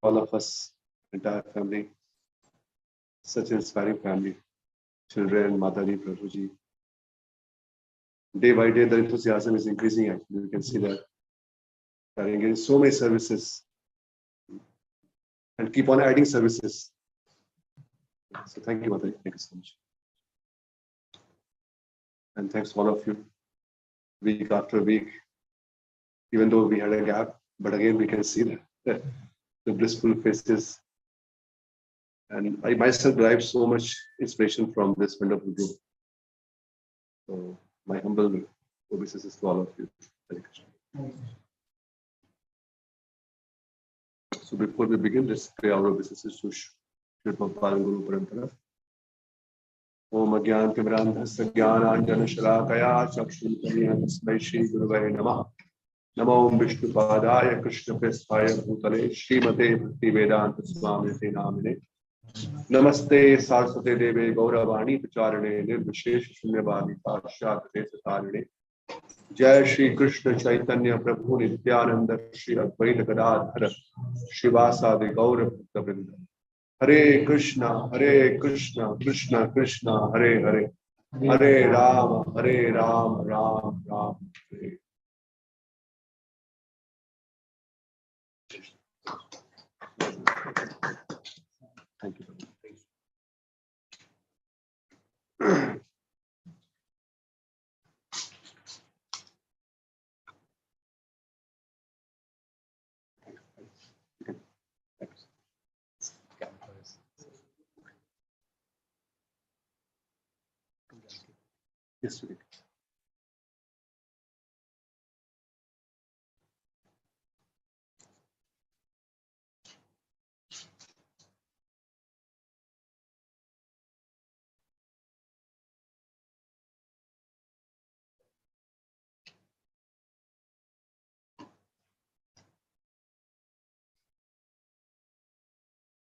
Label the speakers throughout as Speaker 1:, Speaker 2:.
Speaker 1: all of us, entire family, such an inspiring family, children, Mataji, Prabhuji. Day by day, the enthusiasm is increasing. Actually, we can see that they are engaging so many services and keep on adding services. So thank you, Mataji. Thank you so much. And thanks to all of you, week after week, even though we had a gap, but again, we can see that the blissful faces. And I myself derive so much inspiration from this wonderful group. So my humble obeisances to all of you. Hare Krishna. So before we begin, let's pray our obeisances to Sri Prabhupada Guru Parampara. Om Agyan Timrandhasya Jnananjana Shalakaya Chakshuntaryan Tasmai Shri Gurave Namah. Namo Vishnu Padaya Krishna Prestaya Bhutale Srimate Bhakti Vedanta Swamite Namine. Namaste Saraswate Deve Gauravani Pacharane Nirvishesh Shunyavani Pashyate Satarane. Jai Shri Krishna Chaitanya Prabhu Nityananda Shri Advaita Gadadhara Shivasadi Gaurav Bhakta Hare Krishna, Krishna Krishna, Hare Hare, Hare Rama, Ram Ram, Hare. Thank you. Yes, we did.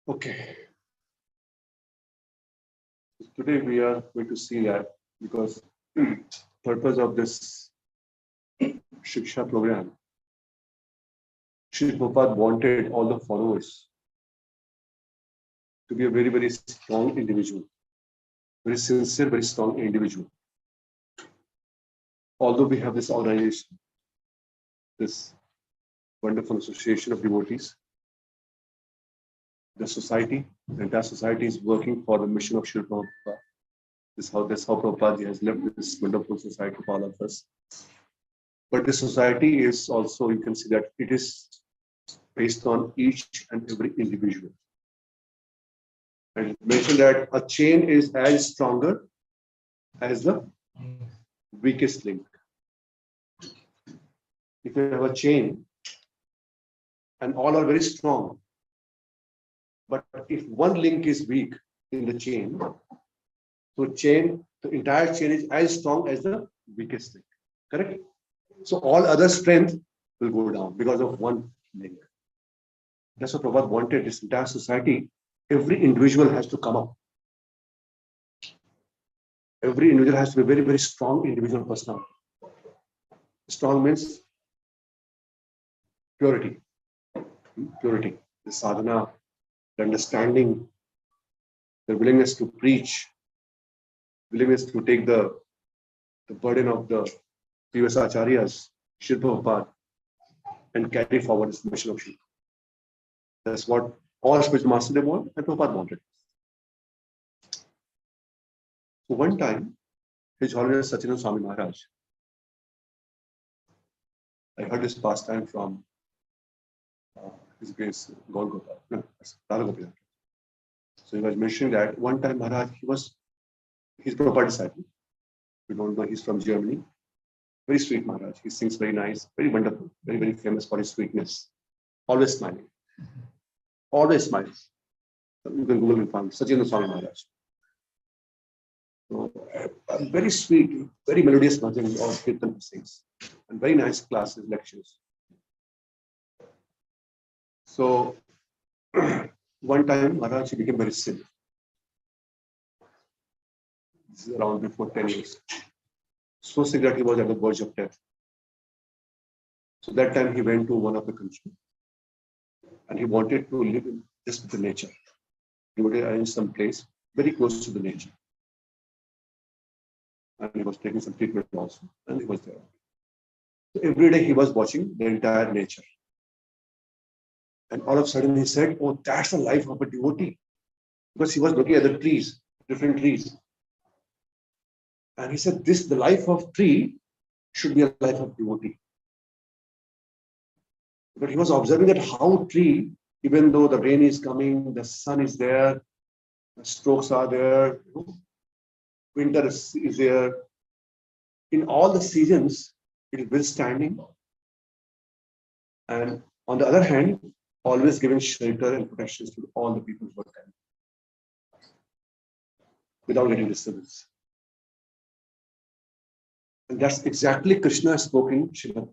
Speaker 1: Okay. Today we are going to see that because purpose of this Shiksha program, Shri Prabhupada wanted all the followers to be a very, very strong individual, very sincere, very strong individual. Although we have this organization, this wonderful association of devotees, the society, the entire society is working for the mission of Shri Prabhupada. This is how Prabhupada has left this wonderful society for all of us. But the society is also, you can see that it is based on each and every individual. And it mentioned that a chain is as stronger as the weakest link. If you have a chain and all are very strong, but if one link is weak in the chain, so the entire chain is as strong as the weakest link. Correct? So all other strength will go down because of one link. That's what Prabhupada wanted. This entire society, every individual has to come up. Every individual has to be a very, very strong individual personality. Strong means purity. Purity, the sadhana, the understanding, the willingness to preach, willingness to take the burden of the previous acharyas, Shri Prabhupada, and carry forward this mission of Shri. That's what all spiritual masters they want, and Prabhupada wanted. So one time, His Holiness Sachinand Swami Maharaj, I heard this pastime from His Grace Golgotha. No, Raghugopi. So he was mentioning that one time Maharaj, he's Prabhupada disciple. We don't know, he's from Germany. Very sweet Maharaj. He sings very nice, very wonderful, very, very famous for his sweetness. Always smiling. Always smiles. You can Google and find Sachinand Swami Maharaj. So, very sweet, very melodious bhajan, all kirtan he sings. And very nice classes, lectures. So, one time Maharaj became very sick. This is around before 10 years. So sick that he was at the verge of death. So that time he went to one of the country and he wanted to live in just with the nature. He wanted to arrange some place very close to the nature. And he was taking some treatment also, and he was there. So every day he was watching the entire nature. And all of a sudden he said, oh, that's the life of a devotee. Because he was looking at the trees, different trees. And he said, the life of tree should be a life of devotee. But he was observing that how tree, even though the rain is coming, the sun is there, the strokes are there, winter is there. In all the seasons, it is withstanding. And on the other hand, always giving shelter and protection to all the people who are there, without getting disturbance. And that's exactly Krishna spoken Srimad.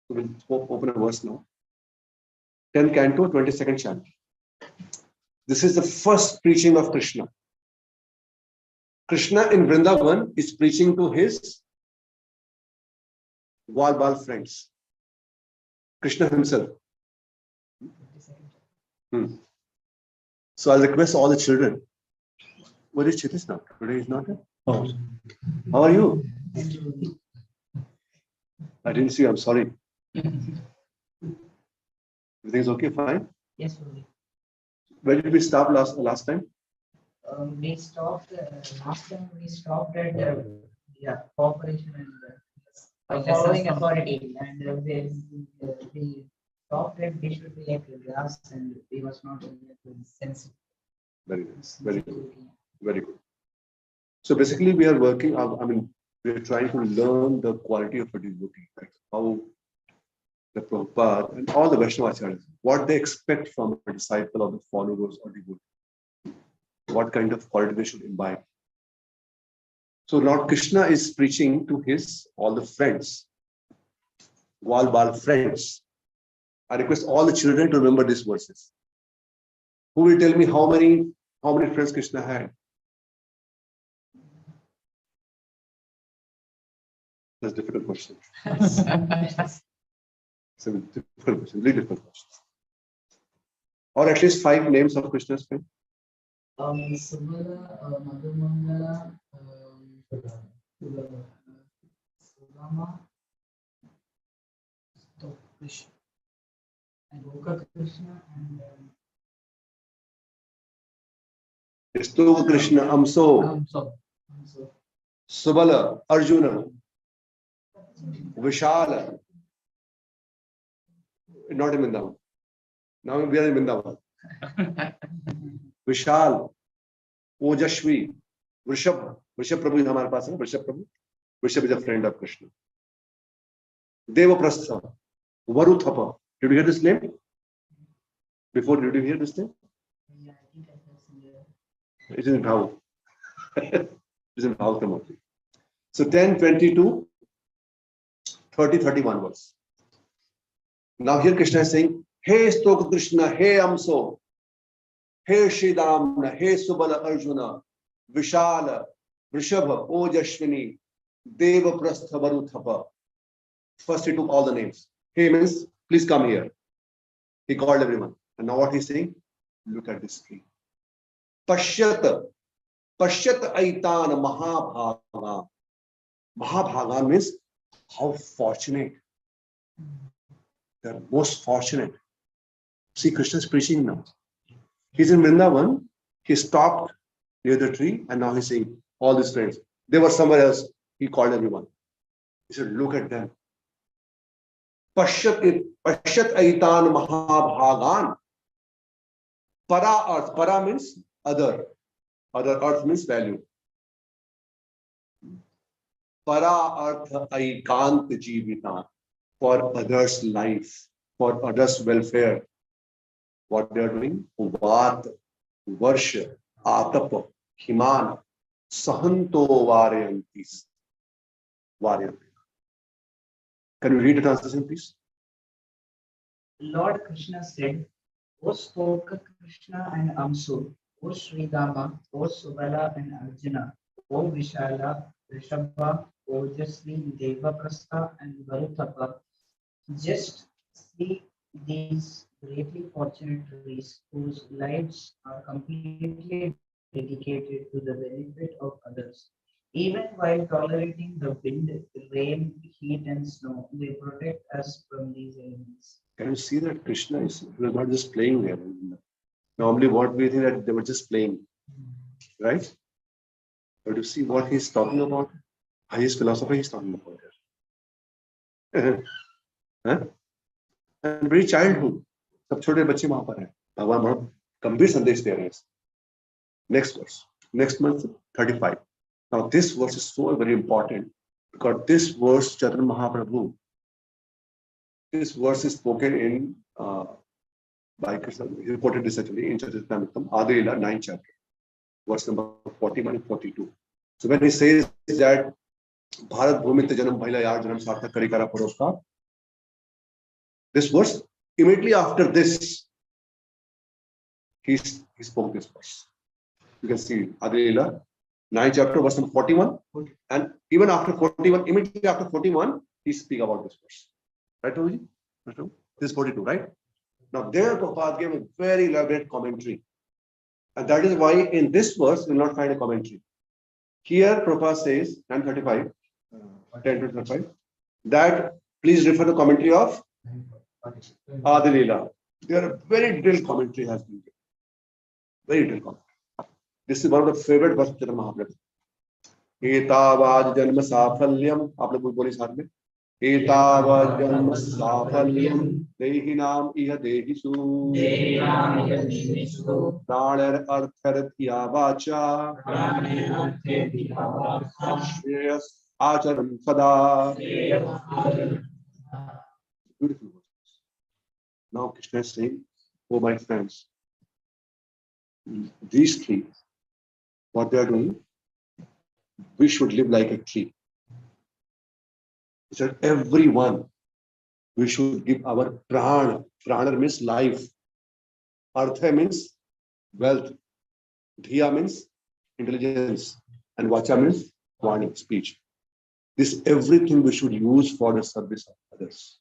Speaker 1: So we'll open a verse now. 10th canto, 22nd chapter. This is the first preaching of Krishna. Krishna in Vrindavan is preaching to his Bal friends. Krishna himself. So I'll request all the children. Where is Chitish now? Today is not here. Oh. How are you? I didn't see you. I'm sorry. Everything's okay? Fine?
Speaker 2: Yes, Prabhuji.
Speaker 1: Where did we stop last time?
Speaker 2: We stopped last time. We stopped at cooperation and following authority, and we stopped at we should be like grass, and we was not sensitive.
Speaker 1: Very nice. Very good. Very good. So basically, we are working. We are trying to learn the quality of a devotee, right? How the Prabhupada and all the Vaishnava acharyas, what they expect from a disciple or the followers or devotee, what kind of quality they should imbibe. So Lord Krishna is preaching to all the friends, Bal friends. I request all the children to remember these verses. Who will tell me how many friends Krishna had? That's a difficult question. It's a difficult question, really difficult question. Or at least 5 names of Krishna's friends.
Speaker 2: Subala, Madhumangala, Sulama, Krishna, and Goka Krishna, and
Speaker 1: Istu Krishna, Amso, Subala, Arjuna, Vishala. Not in Vrindavan. Now we are in Vrindavan. Vishal, Ojashvi, Vrishab Prabhu is हमारे पास है. Vrishab is a friend of Krishna. Devaprastha, Varuthapa. Did you hear this name? Before, did you hear this name?
Speaker 2: yeah, I think I have seen
Speaker 1: It is in Bhav. It is in Bhav Tamati. So 10, 22, 30, 31 verse. Now here Krishna is saying, Hey Stoka Krishna, Hey Amso, Hey Shridamna, Hey Subala Arjuna, Vishala, Vrishabha, Ojashvini, Devaprastha Varuthapa. First he took all the names. Hey means, please come here. He called everyone. And now what he's saying? Look at this tree. Pashyat Aitan Mahabhaga. Mahabhaga means how fortunate. They are most fortunate. See, Krishna is preaching now. He's in Vrindavan. He stopped near the tree and now he's saying, all these friends. They were somewhere else. He called everyone. He said, look at them. Pashyat Aitan Mahabhagan. Para earth. Para means other. Other earth means value. Para artha aikant jivita, for others' life, for others' welfare. What they are doing? Vat, Varsha, Atapa, Himana, Sahanto Varyantis. Can you read the translation, please?
Speaker 2: Lord Krishna said, O Stoka Krishna and Amsu, O Sridama, O Subala and Arjuna, O Vishala, Rishabha, Ojasvi, Devaprastha and Varuthapa. Just see these greatly fortunate trees whose lives are completely dedicated to the benefit of others. Even while tolerating the wind, rain, heat, and snow, they protect us from these elements.
Speaker 1: Can you see that Krishna is not just playing there? Normally, what we think that they were just playing, right? But you see what he's talking about, highest philosophy he's talking about here. Huh? And very childhood. सब छोटे बच्चे वहां पर हैं भगवान बहुत गंभीर संदेश दे रहे हैं next verse next month 35 now this verse is so very important because this verse Chaitanya Mahaprabhu this verse is spoken in by Krishna he reported this actually in Chaitanya Adi Lila 9th chapter verse number 41 and 42 so when he says that Bharat Bhumi te janam bhaila yaar janam sarthak kari kara paroska this verse immediately after this he spoke this verse. You can see Adilila, 9th chapter, verse number 41. And even after 41, immediately after 41, he speak about this verse. Right, Prabhuji? This is 42, right? Now, there Prabhupada gave a very elaborate commentary. And that is why in this verse, you will not find a commentary. Here, Prabhupada says, 935, 10 to 35, that please refer to the commentary of Adilila. There a very detailed commentary has been given. Very detailed commentary. This is one of the favorite verses of Chaitanya Mahaprabhu. Etavad janma safalyam. आप लोग बोलिए साथ में. Etavad janma safalyam. Dehinam iha dehisu. Pranar artharthya vacha. Shreyas acharam sada. Beautiful verses. Now Krishna is saying, oh my friends, these three, what they are doing, we should live like a tree. He said, everyone, we should give our prana. Prana means life. Artha means wealth. Dhiya means intelligence. And vacha means vani, speech. This everything we should use for the service of others.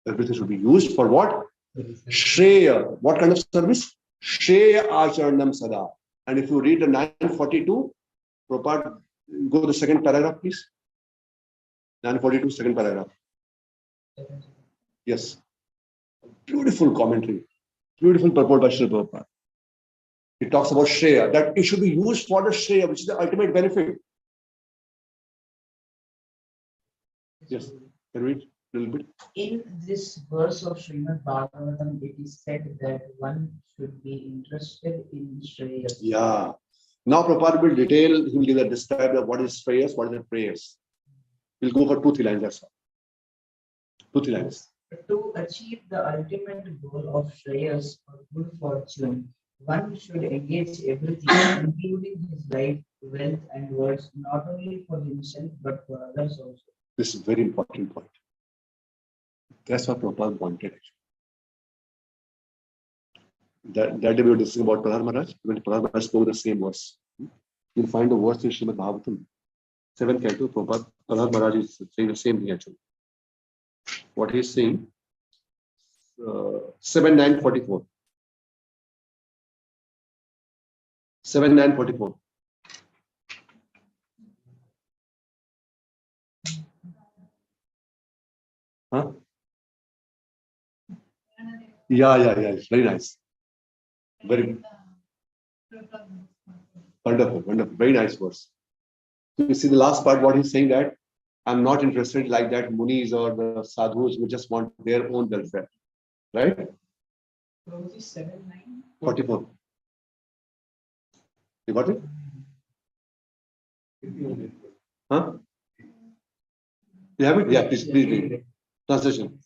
Speaker 1: Everything should be used for what? Shreya. What kind of service? Shreya acharanam sada. And if you read the 942, Prabhupada, go to the second paragraph, please. 942, second paragraph. Yes. Beautiful commentary. Beautiful purport by Srila Prabhupada. It talks about Shreya, that it should be used for the Shreya, which is the ultimate benefit. Yes. Can you read a little bit?
Speaker 2: In this verse of Srimad Bhagavatam, it is said that one should be interested in Shreyas.
Speaker 1: Yeah. Now Prabhupada will detail, he will give a describe of what is Shreyas, what is the prayers. We'll go for 2-3 lines, that's all. 2-3 lines.
Speaker 2: To achieve the ultimate goal of Shreyas or good fortune, one should engage everything, including his life, wealth, and words, not only for himself but for others also.
Speaker 1: This is a very important point. That's what Prabhupada wanted. That day we were discussing about Prahlad Maharaj. When Prahlad Maharaj spoke the same verse, you'll find the verse in Srimad Bhagavatam. 7 Canto, Prahlad Maharaj is saying the same thing actually. What he's saying, 7-9-44. 7-9-44. Huh? Yeah. It's very nice. Very wonderful. Very nice verse. So you see the last part, what he's saying that I'm not interested like that munis or the sadhus who just want their own welfare. Right? 44. You got it? Huh? You have it? Yeah, please read. Translation.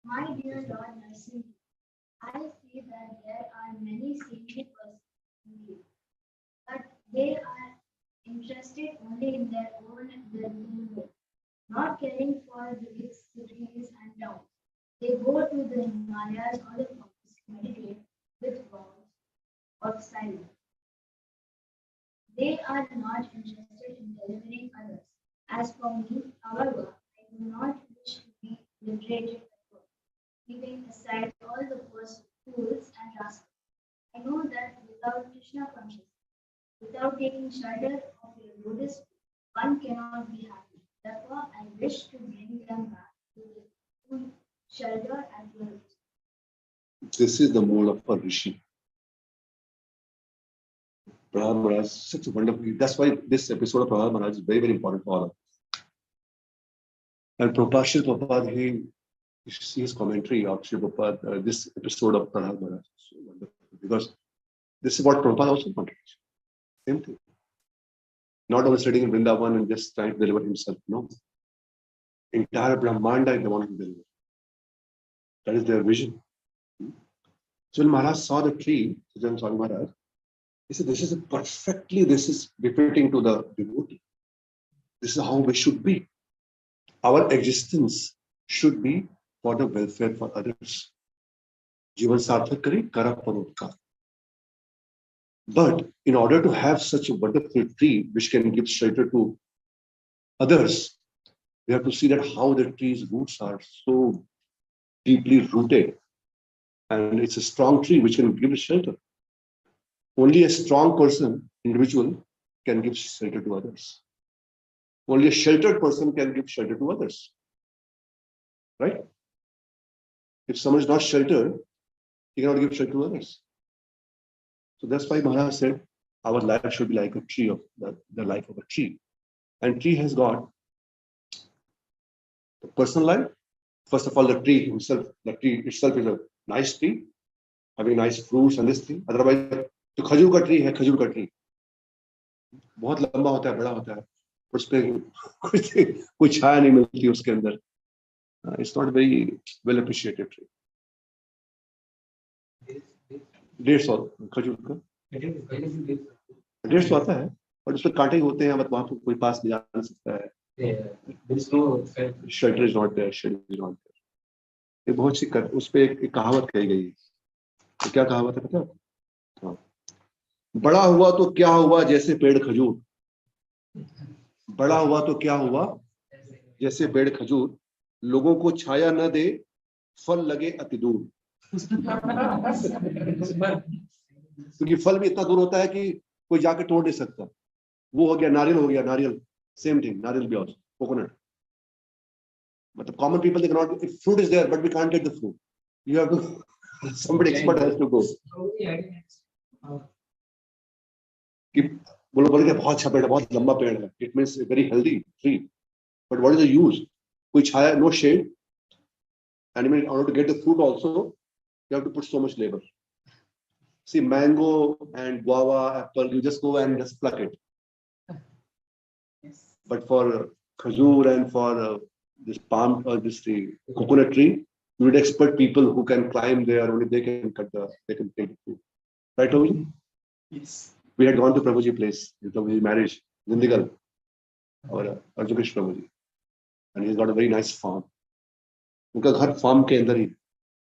Speaker 3: My dear Lord Narasimha, I see that there are many saintly persons indeed, but they are interested only in their own well-being, not caring for the big cities and towns. They go to the Himalayas or the mountains to meditate with vows of silence. They are not interested in delivering others. As for me, however, I do not wish to be liberated. leaving aside all the worst fools and rascals. I know that without Krishna consciousness, without taking shelter of your Buddhist, one cannot be happy. Therefore, I wish to bring them back to the full shelter at your feet.
Speaker 1: This is the mode of a rishi. Prahlad Maharaj, such a wonderful. That's why this episode of Prahlad Maharaj is very, very important for all of us. And Prabhupada, Prabhupada, he see his commentary of Sri Prabhupada, this episode of Prahlad Maharaj is so wonderful because this is what Prabhupada also wanted. Same thing. Not only studying in Vrindavan and just trying to deliver himself. No. Entire Brahmanda they wanted to deliver. That is their vision. So when Maharaj saw the tree, Sajan Swami Maharaj, he said, this is befitting to the devotee. This is how we should be. Our existence should be for the welfare for others. Jivan sarthak kare, kara paropkar. But in order to have such a wonderful tree which can give shelter to others, we have to see that how the tree's roots are so deeply rooted. And it's a strong tree which can give shelter. Only a strong person, individual, can give shelter to others. Only a sheltered person can give shelter to others. Right? If someone is not sheltered, he cannot give shelter to others. So that's why Maharaj said, our life should be like a tree of the life of a tree. And tree has got the personal life. First of all, the tree itself is a nice tree, having nice fruits and this thing. Otherwise, तो खजूर का tree है, खजूर का tree बहुत लंबा होता है, बड़ा होता है, उस पे कोई छाया नहीं मिलती उसके अंदर. It's not a very well appreciated tree. 150 खजूर का 150 आता है, और उसमें कांटे होते हैं, मतलब वहां पर कोई पास नहीं जा सकता है. Shelter is not there. Shelter is not there. ये बहुत सी उस पे एक कहावत कही गई है. तो क्या कहावत है पता है? बड़ा हुआ तो क्या हुआ जैसे पेड़ खजूर. बड़ा हुआ तो क्या हुआ जैसे पेड़ खजूर, लोगों को छाया न दे, फल लगे अति दूर. क्योंकि फल भी इतना दूर होता है कि कोई जाके तोड़ नहीं सकता. वो हो गया नारियल, सेम थिंग, नारियल भी और कोकोनट. मतलब common people they can not, if fruit is there but we can't get the fruit, you have to somebody expert has to go. कि बोले कि बहुत अच्छा पेड़ है, बहुत लंबा पेड़ है, it means very healthy tree, but what is the use? कोई छाया, no shade, and in order to get the fruit also you have to put so much labor. See, mango and guava, apple, you just go and just pluck it. But for khajur and for this palm or this tree, coconut tree, you would expect people who can climb there, only they can take the fruit. Right, Prabhuji? Yes. We had gone to Prabhuji place, Prabhuji marriage, Zindigal, or Arjun Krishna Prabhuji, and he's got a very nice farm. उनका घर farm के अंदर ही,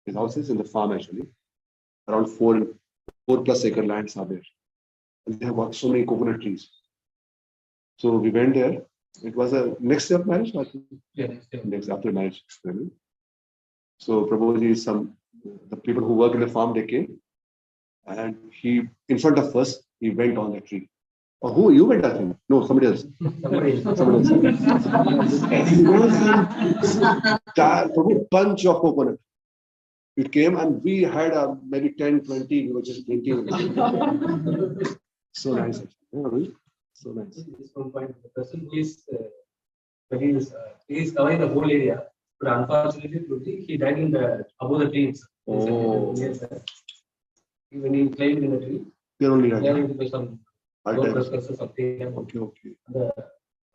Speaker 1: his house is in the farm actually, around 4+ acre lands are there, and they have got so many coconut trees. So we went there. It was a next day of marriage, I think. Yeah, next after marriage. So Prabhuji, the people who work in the farm, they came, and he, in front of us, he went on the tree. Oh, who you went? I think no, somebody else. Prabhu, bunch of coconut. It came and we had maybe 10-20. We were just drinking. So nice. So nice.
Speaker 4: The person who is he is covering the whole area, but unfortunately, he died in the above the trees.
Speaker 1: Oh.
Speaker 4: When he climbed in the tree,
Speaker 1: You're only
Speaker 4: there will be some.
Speaker 1: okay.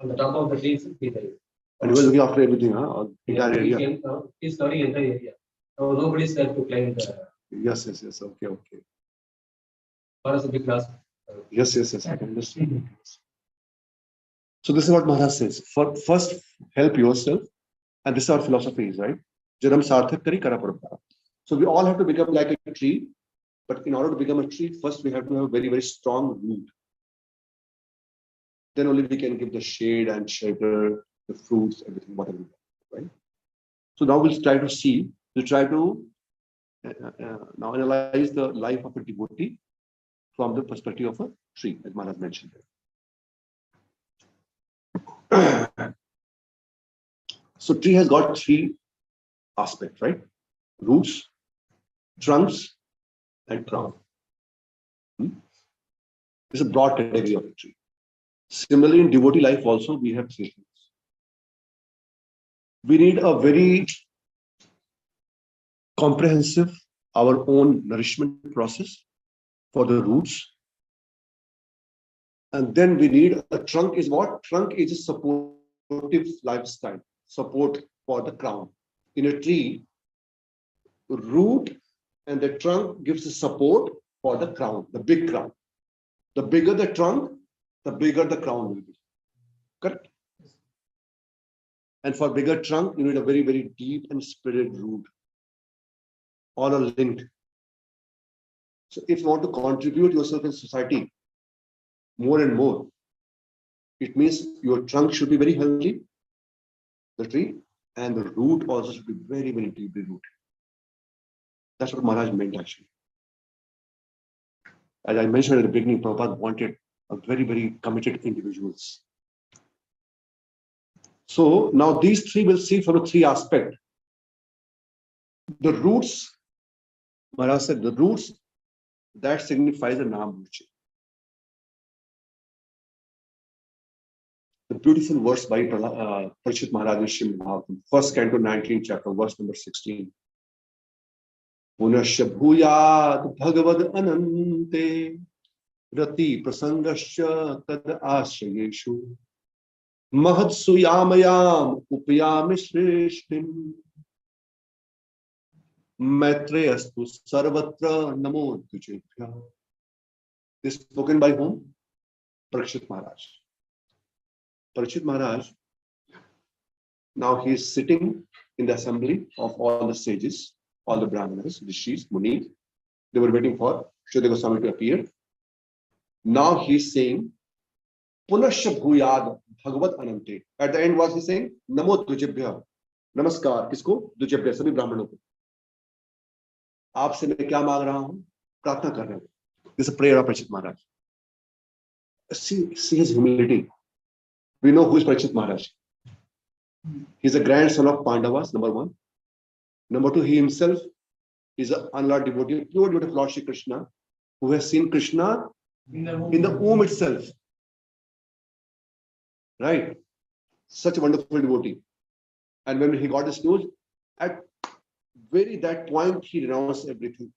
Speaker 4: On the top of the trees, he died.
Speaker 1: And he was looking after everything, huh? Entire area.
Speaker 4: He's covering the entire area. So nobody is there to climb the.
Speaker 1: Yes. Okay.
Speaker 4: For us, a big loss.
Speaker 1: Yes. I can understand. So this is what Maharaj says. First, help yourself, and this is our philosophy, right? Janam sarthak kari kara paropkar. So we all have to become like a tree, but in order to become a tree, first we have to have a very, very strong root. Then only we can give the shade and shelter, the fruits, everything, whatever, right? So now we'll try to see We try to now analyze the life of a devotee from the perspective of a tree, as Maharaj mentioned. So tree has got three aspects, right? Roots, trunks, and crown. It's a broad category of a tree. Similarly, in devotee life also, we have three things. We need a very comprehensive, our own nourishment process for the roots. And then we need a trunk is what? Trunk is a supportive lifestyle, support for the crown. In a tree, the root and the trunk gives the support for the crown, the big crown. The bigger the trunk, the bigger the crown will be. Correct? And for bigger trunk, you need a very, very deep and spreaded root. All are linked. So if you want to contribute yourself in society more and more, it means your trunk should be very healthy, the tree, and the root also should be very, very deeply rooted. That's what Maharaj meant actually. As I mentioned at the beginning, Prabhupada wanted a very, very committed individuals. So now these three will see from a three aspect. The roots, Maharaj said, the roots, that signifies the Naam Ruchi. The beautiful verse by Parikshit Maharaj in Srimad Bhagavatam, first canto, 19th chapter, verse number 16. Punasya bhuyad bhagavad anante rati prasangasya tad ashrayeshu mahatsu yamayam upayami shreshtim maitreyastu sarvatra namo tujebhya. This is spoken by whom? Parikshit Maharaj. Parikshit Maharaj, now he is sitting in the assembly of all the sages, all the Brahmanas, Rishis, Munis. They were waiting for Shrita Goswami to appear. Now he is saying, Punasya bhuyad bhagavad anante. At the end, was he saying, Namo tujebhya. Namaskar. Kisko? Tujebhya. Sabhi Brahmanon ko. आपसे मैं क्या मांग रहा हूं? प्रार्थना कर रहे हैं. This is a prayer of Parikshit Maharaj. See his humility. We know who is Parikshit Maharaj. He is a grandson of Pandavas, number one. Number two, he himself is an unloved devotee, pure devotee of Lord Shri Krishna, who has seen Krishna in the womb itself. Right? Such a wonderful devotee. And when he got this news, at very that point, he renounced everything.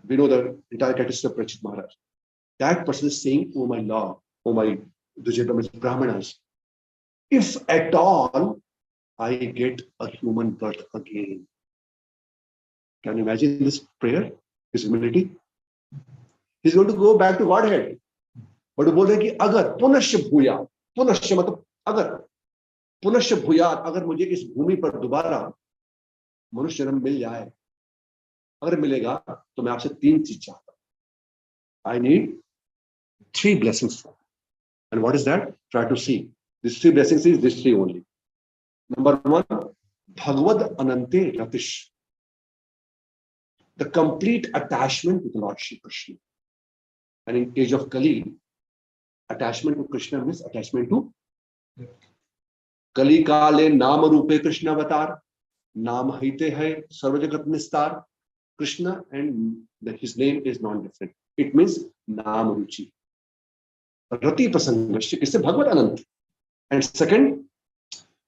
Speaker 1: We know the entire characteristic of Parikshit Maharaj. That person is saying, oh my Lord, oh my Brahmanas, if at all I get a human birth again. Can you imagine this prayer, his humility? He's going to go back to Godhead. But he बोल रहे कि अगर पुनश्य भूया, पुनश्य मतलब अगर पुनश्य भूया, अगर मुझे इस भूमि पर दोबारा मनुष्य जन्म मिल जाए, अगर मिलेगा तो मैं आपसे तीन चीज चाहता हूं. I need three blessings from. And what is that? Try to see. These three blessings is this three only. Number one, Bhagavad Anante Ratish. The complete attachment with Lord Shri Krishna. And in age of Kali, attachment to Krishna means attachment to Kali Kale Nama Rupe Krishna Avatar. Naam Haite Hai Sarvajagat Nistar. Krishna and his name is non-different. It means Naam Ruchi. Rati Prasangasya is Bhagavad Anant. And second,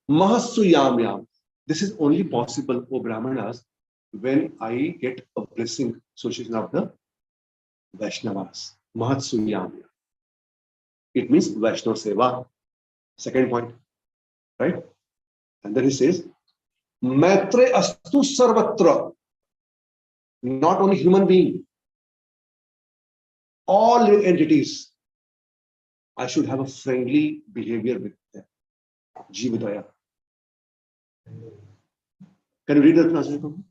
Speaker 1: Mahassu Yam Yam. This is only possible, O Brahmanas, when I get a blessing, association of the Vaishnavas. Mahatsu Yam Yam. It means Vaishnava Seva. Second point. Right? And then he says, Maitre Astu Sarvatra. Not only human being, all living entities, I should have a friendly behavior with them. Jivadaya. Can you read that translation?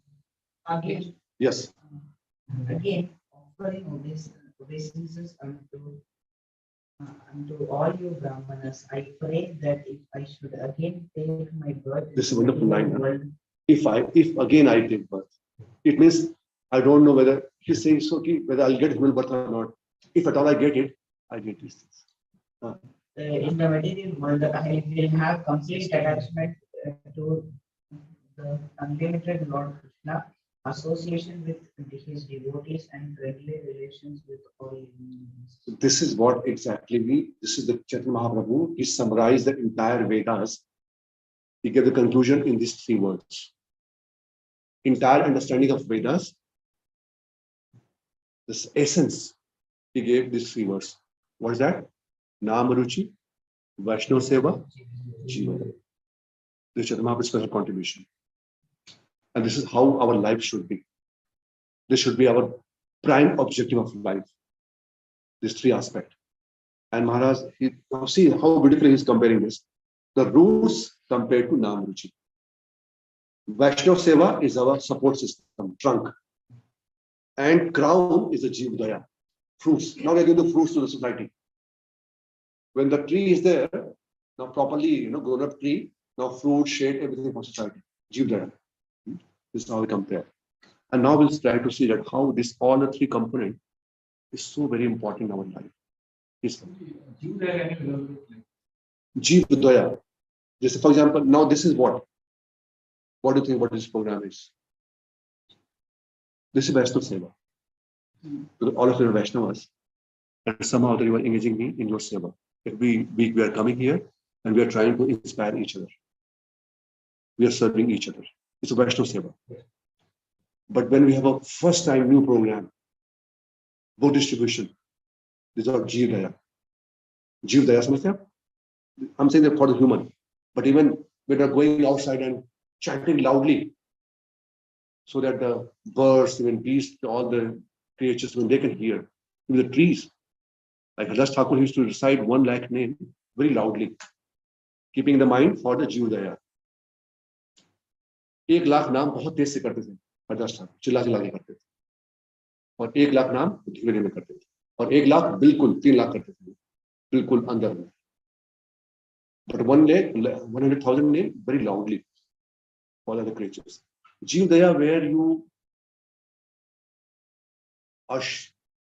Speaker 2: Again.
Speaker 1: Yes.
Speaker 2: Again, offering obeisances unto all you Brahmanas, I pray that if I should again take my birth
Speaker 1: This is a wonderful line.
Speaker 2: world,
Speaker 1: If again I take birth, it means I don't know whether he's saying so whether I'll get human birth or not. If at all I get it, I get these things.
Speaker 2: In the material world, I will have complete attachment to the unlimited Lord Krishna, association with his devotees, and friendly relations with all humans.
Speaker 1: This is what exactly this is the Chaitanya Mahaprabhu. He summarized the entire Vedas. He gave the conclusion in these 3 words. Entire understanding of Vedas, this essence, he gave these 3 words. What is that? Namaruchi, Vaishnava Seva, Jiva. This is Chaitanya Mahaprabhu's special contribution. And this is how our life should be. This should be our prime objective of life. These 3 aspects. And Maharaj, see how beautifully he's comparing this. The roots compared to Namaruchi. Vaishnava Seva is our support system, trunk. And crown is the Jivdaya, fruits. Now we are giving the fruits to the society. When the tree is there, now properly, grown up tree, now fruit, shade, everything for society. Jivdaya. This is how we compare. And now we'll try to see that how all the 3 components is so very important in our life. Jivdaya. Just for example, now this is what? What do you think what this program is? This is Vaishnava Seva. All of you are Vaishnavas. And somehow you are engaging me in your Seva. Every week we are coming here and we are trying to inspire each other. We are serving each other. It's a Vaishnava Seva. But when we have a first time new program, book distribution, these are Jivdaya. Jivdaya, I'm saying that for the human. But even when they're going outside and chanting loudly, so that the birds, even beasts, all the creatures, when they can hear, even the trees, like Hadas Thakur used to recite 1 lakh name very loudly, keeping the mind for the Jivdaya. 1 lakh नाम बहुत तेज से करते थे हरदास ठाकुर, चिल्ला चिल्ला के करते थे, और 1 lakh नाम धीरे में करते थे, और 1 lakh बिल्कुल 3 lakh करते थे, बिल्कुल अंदर में. But 100,000 name very loudly for other creatures. Jivdaya, where you are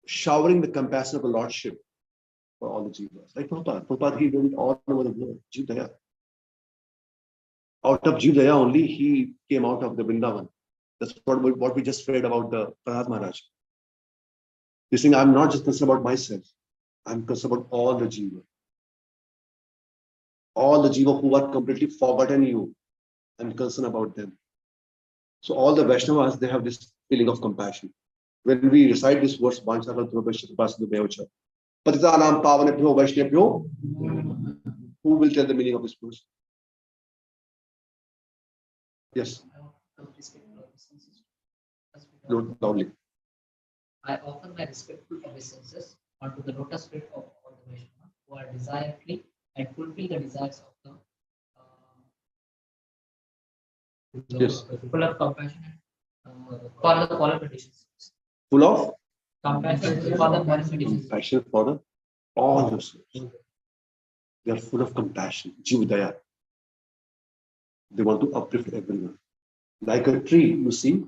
Speaker 1: showering the compassion of the Lordship for all the Jivas. Like Prabhupada, he did it all over the world. Jivdaya. Out of Jivdaya only, he came out of the Vrindavan. That's what we just read about the Prahlad Maharaj. He's saying, I'm not just concerned about myself. I'm concerned about all the Jiva. All the Jiva who are completely forgotten you. I'm concerned about them. So all the Vaishnavas, they have this feeling of compassion. When we recite this verse, who will tell the meaning of this verse? Yes. Loudly.
Speaker 2: I offer my respectful obeisances unto the lotus feet of all the Vaishnavas who are desire-free and fulfill the desires of the
Speaker 1: Yes.
Speaker 2: full of compassion for the qualifications.
Speaker 1: Full of
Speaker 2: Compassion for the qualifications.
Speaker 1: compassion for all the souls. They are full of compassion, Jivdaya. They want to uplift everyone. Like a tree, you see.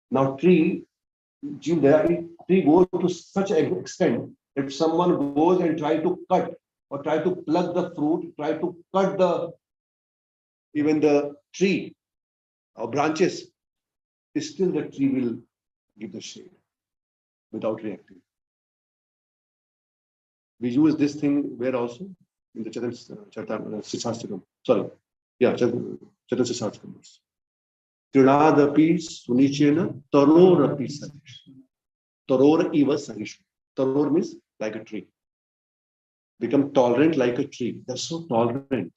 Speaker 1: Now tree, Jivdaya, tree goes to such an extent that if someone goes and try to cut or try to pluck the fruit, try to cut even the tree or branches, still the tree will give the shade without reacting. We use this thing where also in the Chaitanya Sishastikam. Sorry, yeah, Chaitanya Sishastikam. Trinadapi Sunichena Tarorapi Sahish. Taror eva Sahish. Taror means like a tree. Become tolerant like a tree. They're so tolerant.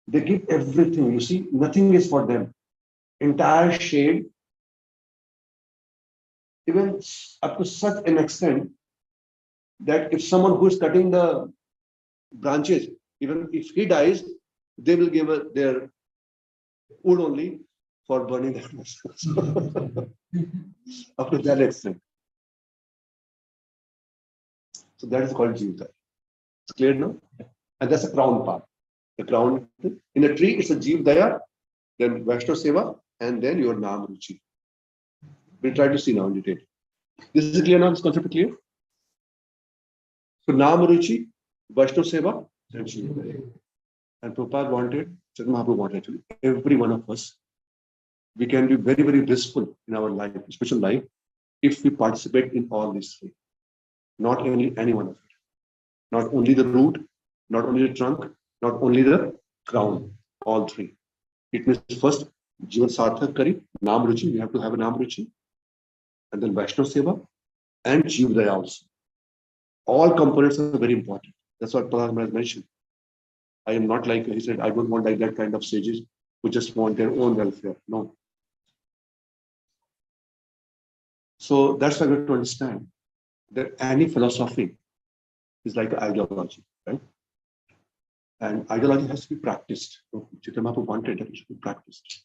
Speaker 1: They give everything. You see, nothing is for them. Entire shade, even up to such an extent that if someone who is cutting the branches, even if he dies, they will give their wood only for burning that. Up to that extent. So that is called Jivdaya. It's clear now? And that's a crown part. The crown in a tree, it's a Jivdaya. then Vaishnava Seva, and then your Nam Ruchi. We'll try to see now in detail. This is clear now, this concept is clear? So Nam Ruchi, Vaishnava Seva, and Shiva. And Prabhupada wanted, Chaitanya Mahaprabhu wanted actually, every one of us, we can be very, very blissful in our life, spiritual life, if we participate in all these three. Not only any one of it. Not only the root, not only the trunk, not only the crown, all three. It means first, Jivan Sarthak Kari, Nam Ruchi, we have to have a Nam Ruchi, and then Vaishnava Seva, and Jivdaya also. All components are very important. That's what Prakash has mentioned. I am not like, he said, I don't want like that kind of sages who just want their own welfare. No. So that's why we have to understand that any philosophy is like an ideology, right? And ideology has to be practiced. Chaitanya Mahaprabhu wanted that it should be practiced.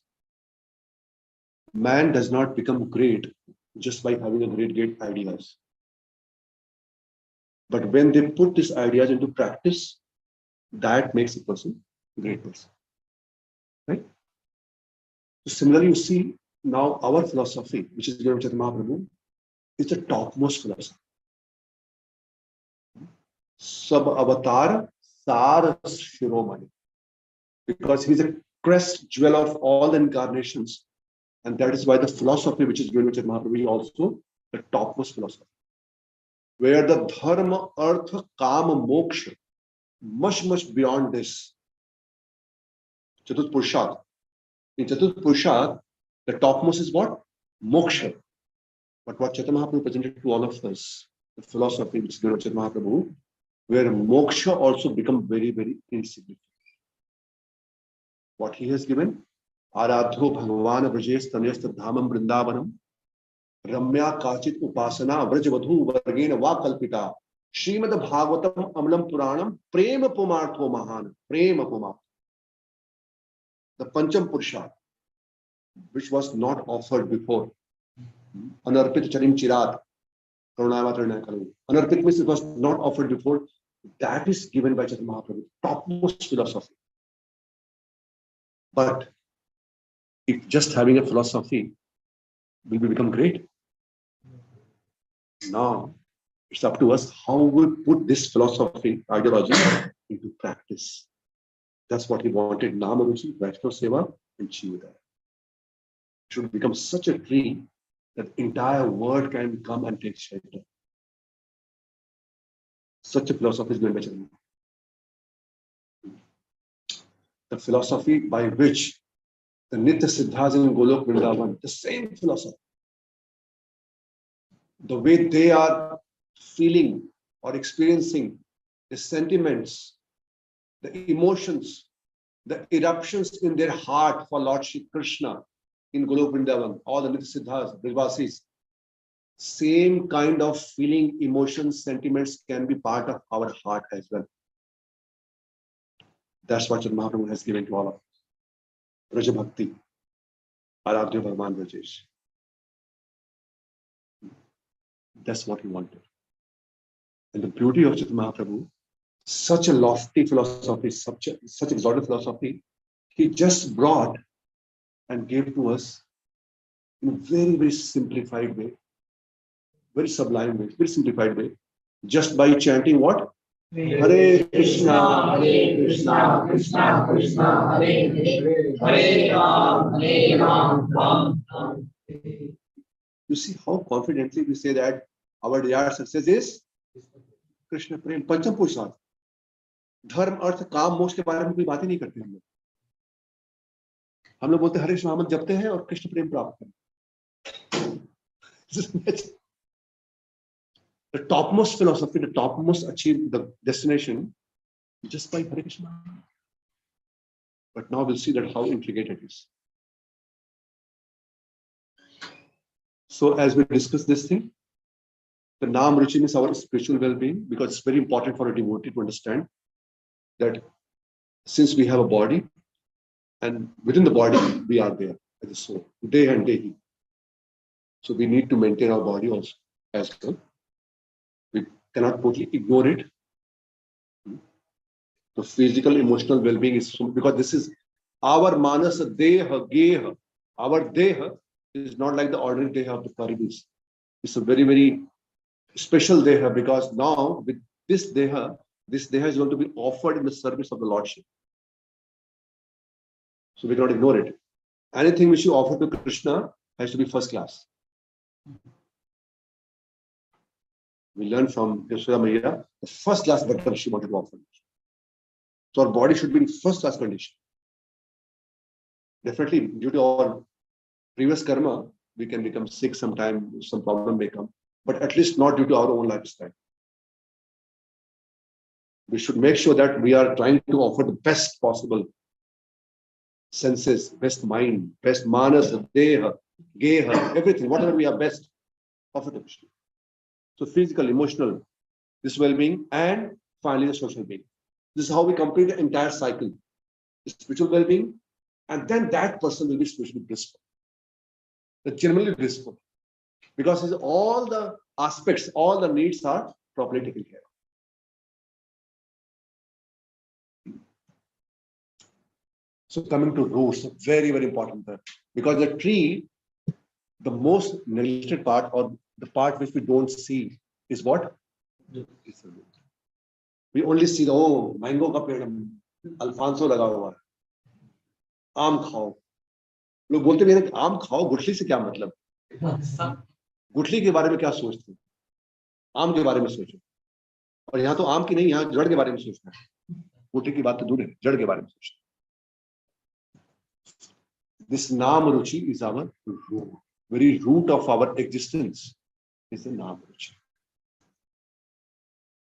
Speaker 1: Man does not become great just by having a great ideas. But when they put these ideas into practice, that makes a person a great person. Right? So similarly, you see now our philosophy, which is given by Chaitanya Mahaprabhu, is the topmost philosophy. Sab avatar sar shiromani. Because he's a crest jewel of all the incarnations. And that is why the philosophy which is given by Chaitanya Mahaprabhu is also the topmost philosophy. Where the dharma, artha, kama, moksha, much beyond this. Chaturth Purusharth. In Chaturth Purusharth, the topmost is what? Moksha. But what Chaitanya Mahaprabhu presented to all of us, the philosophy which is given by Chaitanya Mahaprabhu, where moksha also become very, very insignificant. What he has given, Aradho Bhagavan Vrajes Tanyasta Dhamam Vrindavanam, Ramya Kachit Upasana, Vrajavadhu Vargena Vakalpita, Srimad Bhagavatam Amalam Puranam, Prema Pumartho Mahan, Prema Pumartho. The Pancham Purusha, which was not offered before. Anarpit Charim Chirat, Karunavatarana Kalu. Anarpit means it was not offered before. That is given by Chaitanya Mahaprabhu, topmost philosophy. But if just having a philosophy will we become great? Now it's up to us how we put this philosophy, ideology into practice. That's what he wanted. Namaruchi, Vaishnava Seva, and Jivdaya. It should become such a tree that the entire world can come and take shelter. Such a philosophy is given by Chaitanya. The philosophy by which the Nitya Siddhas in Golok Vrindavan, the same philosophy, the way they are feeling or experiencing the sentiments, the emotions, the eruptions in their heart for Lord Shri Krishna in Golok Vrindavan, all the Nitya Siddhas, Brajvasis, same kind of feeling, emotions, sentiments can be part of our heart as well. That's what Chaitanya Mahaprabhu has given to all of us. Raja Bhakti, Aradhya Bhagavan Brajesh. That's what he wanted. And the beauty of Chaitanya Mahaprabhu, such a lofty philosophy, such exalted philosophy, he just brought and gave to us in a very, very simplified way, very sublime way, very simplified way, just by chanting what? Hare Krishna,
Speaker 2: Krishna, Krishna Krishna, Hare Hare, Hare Ram, Ram Ram.
Speaker 1: You see how confidently we say that our desired success is Krishna Prem, Pancham Purusharth. धर्म अर्थ काम मोक्ष के बारे में कोई बात ही नहीं करते हम लोग बोलते हरे कृष्ण नाम जपते हैं और कृष्ण प्रेम प्राप्त करते The topmost philosophy, the topmost achieve the destination just by Hare Krishna. But now we'll see that how intricate it is. So as we discuss this thing, the Nam Ruchi is our spiritual well-being, because it's very important for a devotee to understand that since we have a body, and within the body we are there as a soul, day and day. So we need to maintain our body also as well. We cannot totally ignore it. The physical, emotional well-being is so, because this is Our manas deha geha. Our deha is not like the ordinary deha of the Karibis. It's a very, very special deha, because now with this deha is going to be offered in the service of the Lordship. So we cannot ignore it. Anything which you offer to Krishna has to be first class. We learn from Yashoda Maya, the first class bhatta she wanted to offer. So our body should be in first class condition. Definitely, due to our previous karma, we can become sick sometime, some problem may come, but at least not due to our own lifestyle. We should make sure that we are trying to offer the best possible senses, best mind, best manas, deha, geha, everything, whatever we are best, offer to Krishna. So physical, emotional, this well-being, and finally the social being. This is how we complete the entire cycle. The spiritual well-being, and then that person will be spiritually blissful. Genuinely blissful. Because all the aspects, all the needs are properly taken care of. So coming to roots, very, very important there. Because the tree, the most neglected part, or the part which we don't see, is what? It's the root. We only see the, oh, mango ka ped, Alfonso laga hua hai. आम खाओ. लोग बोलते भी हैं आम खाओ, गुठली से क्या मतलब? गुठली के बारे में क्या सोचते हैं? आम के बारे में सोचो. और यहाँ तो आम की नहीं, यहाँ जड़ के बारे में सोचना है. गुठली की बात तो दूर है, जड़ के बारे में सोचना. This Nam Ruchi is our root. Very root of our existence is the Nam Ruchi.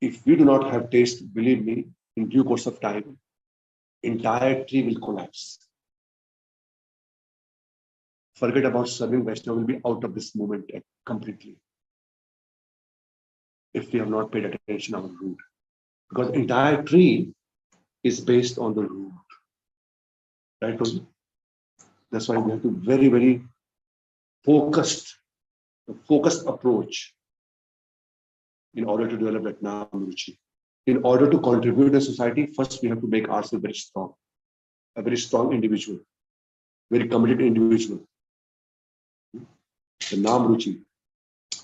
Speaker 1: If we do not have taste, believe me, in due course of time, entire tree will collapse. Forget about serving Vaishnava, will be out of this movement completely. If we have not paid attention to our root. Because entire tree is based on the root. Right, Prabhuji? That's why we have to very, very focused approach in order to develop that Nam Ruchi. In order to contribute to society, first we have to make ourselves very strong, a very strong individual, very committed individual. The Nam Ruchi,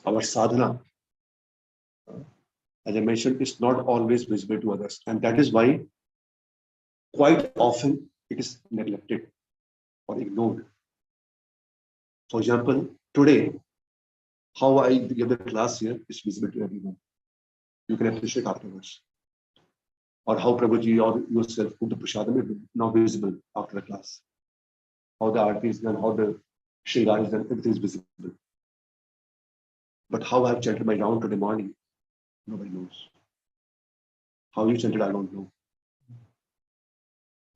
Speaker 1: our sadhana, as I mentioned, is not always visible to others. And that is why quite often it is neglected or ignored. For example, today, how I give the class here is visible to everyone. You can appreciate afterwards. Or how Prabhuji or yourself put the prasadam is now visible after the class. How the arti is done, how the shringar is done, everything is visible. But how I've chanted my round today morning, nobody knows. How you chanted, I don't know.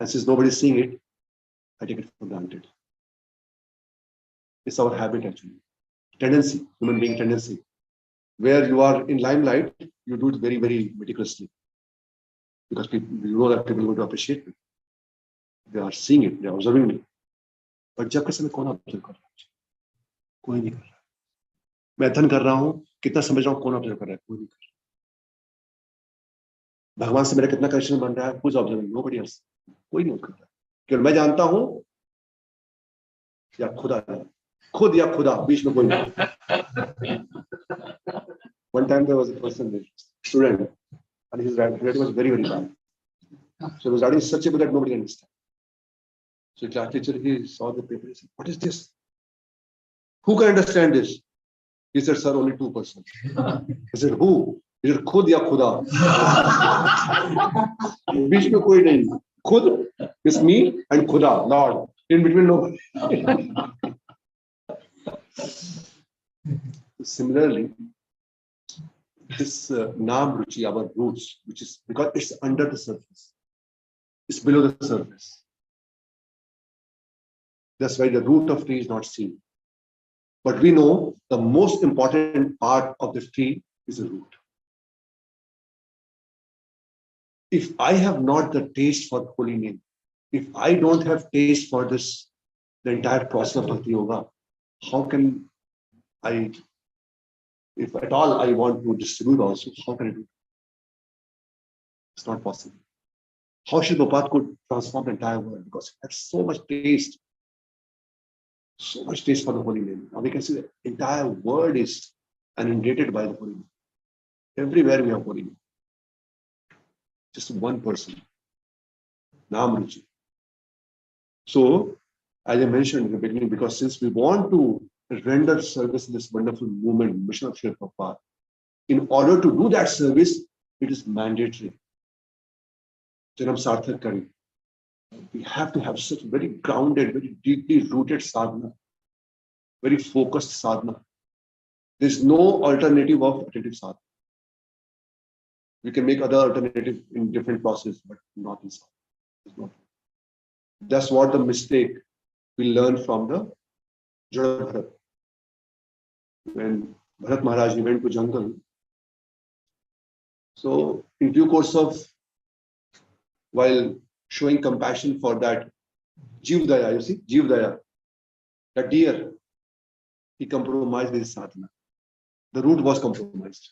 Speaker 1: And since nobody is seeing it, I take it for granted. It's our habit actually. Tendency, human being tendency. Where you are in limelight, you do it very, very meticulously. Because people, you know that people are going to appreciate me. They are seeing it, they are observing me. But जब कैसे मैं कौन observe कर रहा हूँ? कोई नहीं कर रहा. मैं अध्ययन कर रहा हूँ, कितना समझ रहा हूँ, कौन ऑब्जर्व कर रहा है? कोई नहीं कर रहा. भगवान से मेरा कितना कनेक्शन बन रहा है, कुछ ऑब्जर्व नहीं, nobody else. कोई नहीं कर रहा. केवल मैं जानता हूँ या खुदा है. खुद या खुदा बीच में कोई नहीं. One time there was a person, a student, and his handwriting was very, very bad. So he was writing such a way that nobody understood. So the class teacher, he saw the paper, he said, what is this? Who can understand this? He said, sir, only 2%. He said, who? He said, khud ya khuda. Beech mein koi nahi. Khud is me and khuda, Lord. In between nobody. Similarly, this Nam Ruchi, our roots, which is because it's under the surface, it's below the surface. That's why the root of tree is not seen. But we know the most important part of the tree is the root. If I have not the taste for holy name, if I don't have taste for this, the entire process of Bhakti Yoga, how can I, if at all I want to distribute also, how can I do it? It's not possible. how Srila Prabhupada could transform the entire world, because it had so much taste for the holy name. Now we can see the entire world is inundated by the holy name. Everywhere we have holy name. Just one person, Nam Ruchi. So, as I mentioned in the beginning, because since we want to render service in this wonderful movement, mission of Srila Prabhupada, in order to do that service, it is mandatory. Janam Sarthak Kari. We have to have such very grounded, very deeply rooted sadhana, very focused sadhana. There's no alternative of attentive sadhana. We can make other alternative in different processes, but not in sadhana. That's what the mistake we learned from the Jada Bharat. When Bharat Maharaj went to jungle, so in due course of, while showing compassion for that Jeev Daya, you see, Jeev Daya, that deer, he compromised his sadhana. The root was compromised.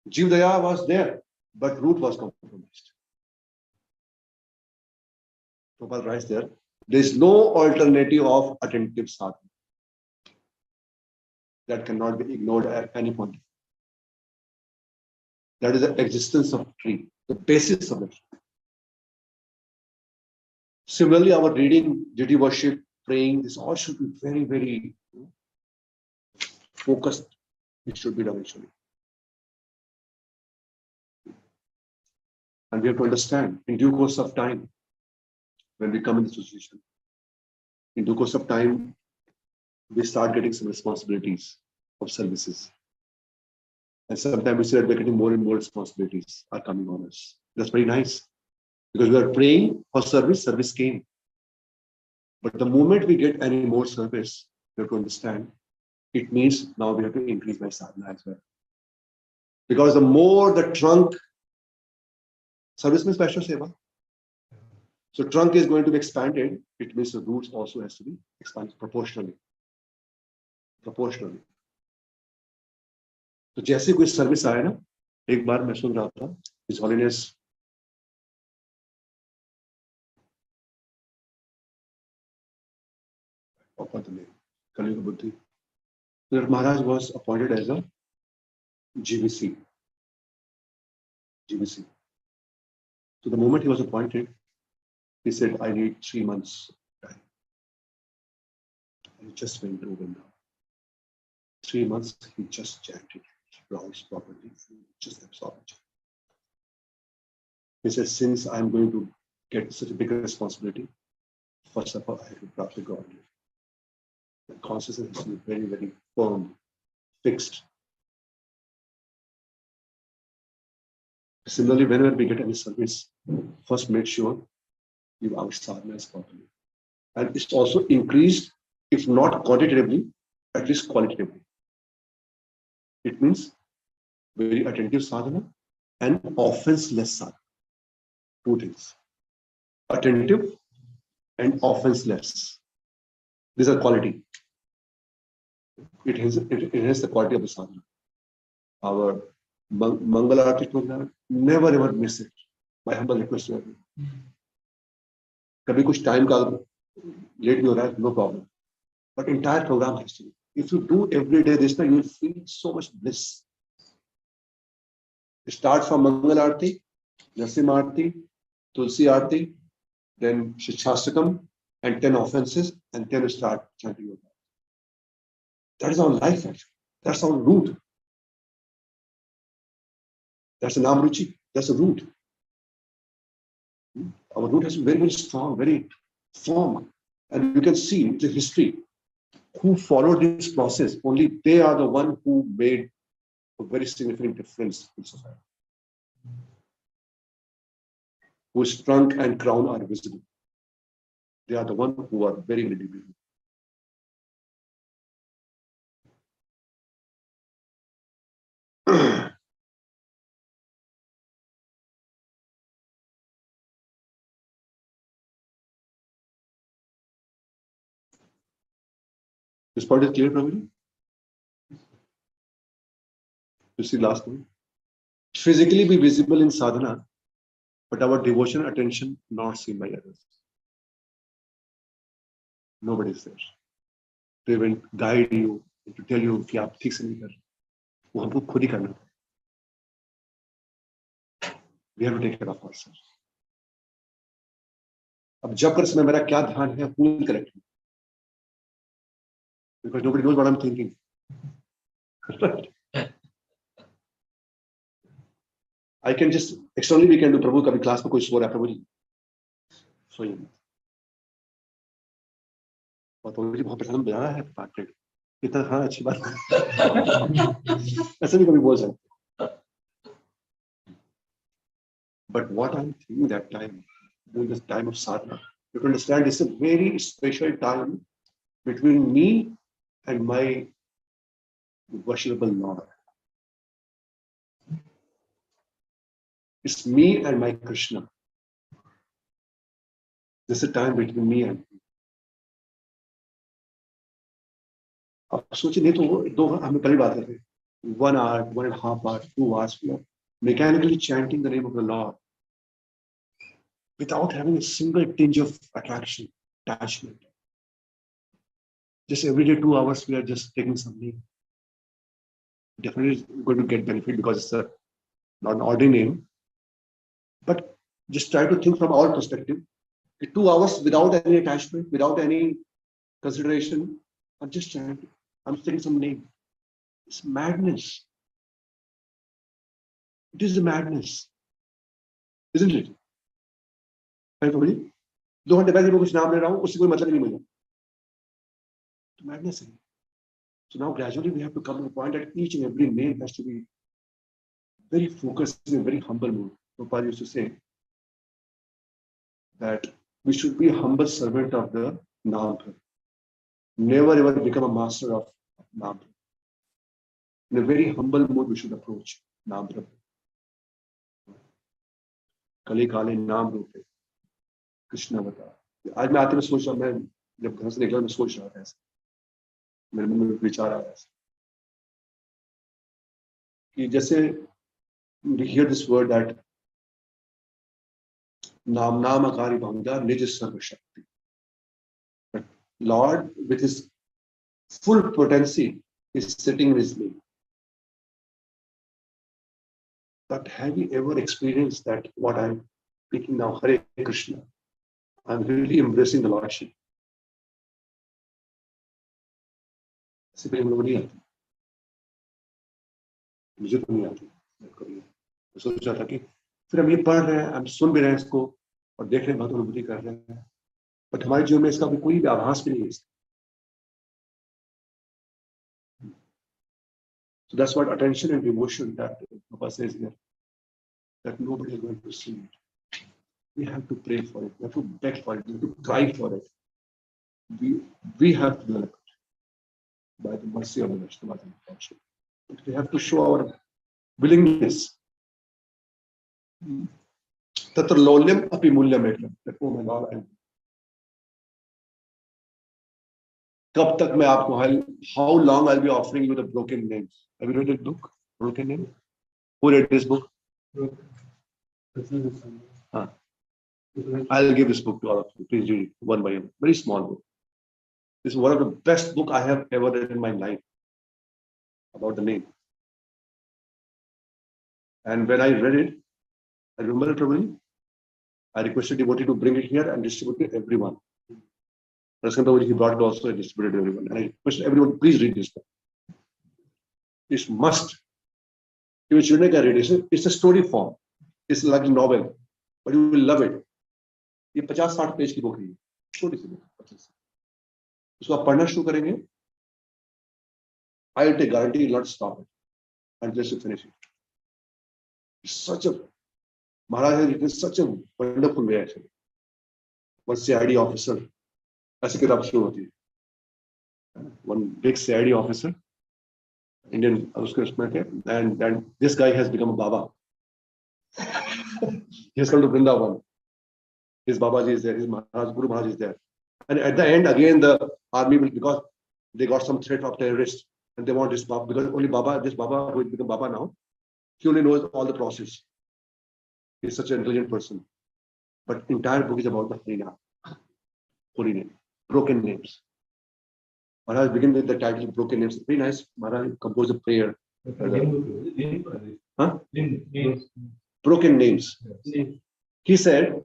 Speaker 1: Jeev Daya was there, but root was compromised. Prabhupada writes there, there is no alternative of attentive sadhana. That cannot be ignored at any point. That is the existence of tree, the basis of the tree. Similarly, our reading, deity worship, praying, this all should be very, very focused. It should be done actually. And we have to understand, in due course of time, when we come in this situation, in due course of time, we start getting some responsibilities of services. And sometimes we see that we're getting more and more responsibilities are coming on us. That's very nice. Because we are praying for service, service came. But the moment we get any more service, we have to understand, it means now we have to increase my sadhana as well. Because the more the trunk, service means Vaishnava Seva. So trunk is going to be expanded, it means the roots also has to be expanded proportionally. Proportionally. तो जैसे कोई service आया ना, एक बार मैं सुन रहा था, His Holiness Kaliuga Buddhi, Maharaj was appointed as a GVC. So the moment he was appointed, he said, I need 3 months time. And he just went over now. 3 months, he just chanted rounds properly, just absorbed. He said, since I'm going to get such a big responsibility, first of all, I have to practice God. The consciousness has to be very, very firm, fixed. Similarly, whenever we get any service, first make sure you our sadhana is properly. And it's also increased, if not quantitatively, at least qualitatively. It means very attentive sadhana and offense-less sadhana. 2 things. Attentive and offense-less. These are quality. It has the quality of the sadhana. Our Mangala Arati program, never ever miss it. My humble request to everyone. कभी कुछ time का late भी हो रहा है, no problem. But entire program has to be. If you do every day this, you will feel so much bliss. Start from Mangal Arati, Nasim Arati, Tulsi Arati, then Shikshastakam, and 10 offenses, and then start chanting your God. That is our life actually. That's our root. That's the Nam Ruchi. That's the root. Our root has been very, very strong, very firm. And you can see the history. Who followed this process, only they are the one who made a very significant difference in society. Whose trunk and crown are visible. They are the one who are very, very visible. This part is clear, Prabhuji? You see last one. Physically be visible in sadhana but our devotion, attention not seen by others. Nobody is there. They will guide you to tell you कि आप ठीक से नहीं कर रहे, वो हमको खुद ही करना है. We have to take care of ourselves. अब जब कर समय मेरा क्या ध्यान है, पूरी correct, because nobody knows what I'm thinking. I can just externally we can do प्रभु कभी क्लास में कोई सो रहा है प्रभु जी सोइए मत. और प्रभु जी बहुत परेशान बजा रहा है बात करके इतना हाँ अच्छी बात ऐसे भी कभी बोल सकते. But what I'm thinking that time, during this time of sadhana, you can understand it's a very special time between me and my worshipable Lord. It's me and my Krishna. This is a time between me and him. अब सोचिए नहीं तो दो हमें पहली बात करते 1 hour, 1.5 hours, 2 hours we are mechanically chanting the name of the Lord without having a single tinge of attraction, attachment. Just every day 2 hours we are just taking some name. Definitely going to get benefit because it's not an ordinary name. But just try to think from our perspective. 2 hours without any attachment, without any consideration, I'm just chanting. I'm taking some name. It's madness. It is a madness, isn't it? Right, Prabhuji? 2 घंटे पहले मैं कुछ नाम ले रहा हूँ, उससे कोई मतलब नहीं मिला. तो madness है. So now gradually we have to come to the point that each and every name has to be very focused in a very humble mood. Prabhupada used to say that we should be a humble servant of the Naam. Never ever become a master of Naam. In a very humble mood, we should approach Naam. कली काले नाम रूपे कृष्ण बता. आज मैं आते में सोच रहा, मैं जब घर से निकला मैं सोच रहा था ऐसे, मेरे मन में विचार आ रहा है कि जैसे we hear this word that नाम नामकारी भंगा निज सर्व शक्ति. But Lord with his full potency is sitting with me. But have you ever experienced that what I'm speaking now, Hare Krishna, I'm really embracing the Lordship. ऐसे पहले लोग नहीं आते, मुझे तो नहीं आती. मैं सोच रहा था कि फिर हम ये पढ़ रहे हैं, हम सुन भी रहे हैं इसको और देख रहे हैं, बहुत अनुभूति कर रहे हैं, बट हमारे जीवन में इसका भी कोई भी आभास भी नहीं है. So that's what attention and devotion that Prabhupada says here, that nobody is going to see it. We have to pray for it. We have to beg for it. We have to cry for it. We have to develop it by the mercy of the Vaishnava and Prakash. We have to show our willingness. Tatra lolyam api mulyam ekam. That, oh my Lord, कब तक मैं आपको, how long I'll be offering you the broken names. Have you read this book, Broken Name? Who read this book? I'll give this book to all of you. Please read it one by one. Very small book. This is one of the best book I have ever read in my life about the name. And when I read it, I remember it probably. I requested devotee to bring it here and distribute it to everyone. He brought it also and distributed to everyone. And I requested everyone, please read this book. It's must. If you read it, it's a story form. It's like a novel, but you will love it. ये 50-60 page की book है, छोटी सी book. उसको आप पढ़ना शुरू करेंगे, I will take guarantee you will not stop it until you finish it. It's such a Maharaj has written such a wonderful way actually. One CID officer, ऐसी किताब शुरू होती है. One big CID officer, Indian, and this guy has become a Baba. He has come to Vrindavan. His Babaji is there, his Maharaj, Guru Maharaj is there. And at the end, again, the army will, because they got some threat of terrorists, and they want this Baba, because only Baba, this Baba who has become Baba now, he only knows all the process. He's such an intelligent person. But entire book is about the Harinam. Holy name. Broken names. Maharaj begin with the title Broken Names. Very nice. Maharaj composed a prayer. Huh? Broken names. He said,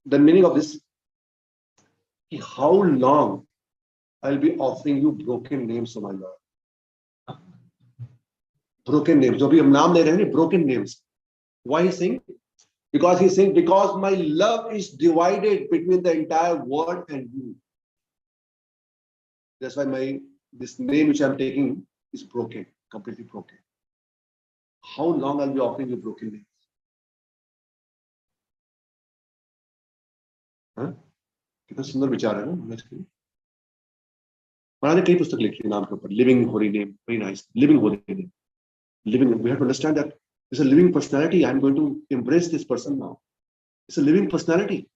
Speaker 1: the meaning of this, how long I'll be offering you broken names, O my Lord. Broken names. जो भी हम नाम ले रहे हैं, broken names. Why he's saying? Because he's saying, because my love is divided between the entire world and you. That's why this name which I'm taking is broken, completely broken. How long I'll be offering you broken names? Huh? कितना सुंदर विचार है ना महाराज के। महाराज ने कई पुस्तक लिखी नाम के ऊपर, living holy name, very nice, living holy name, living. We have to understand that it's a living personality. I'm going to embrace this person now. It's a living personality.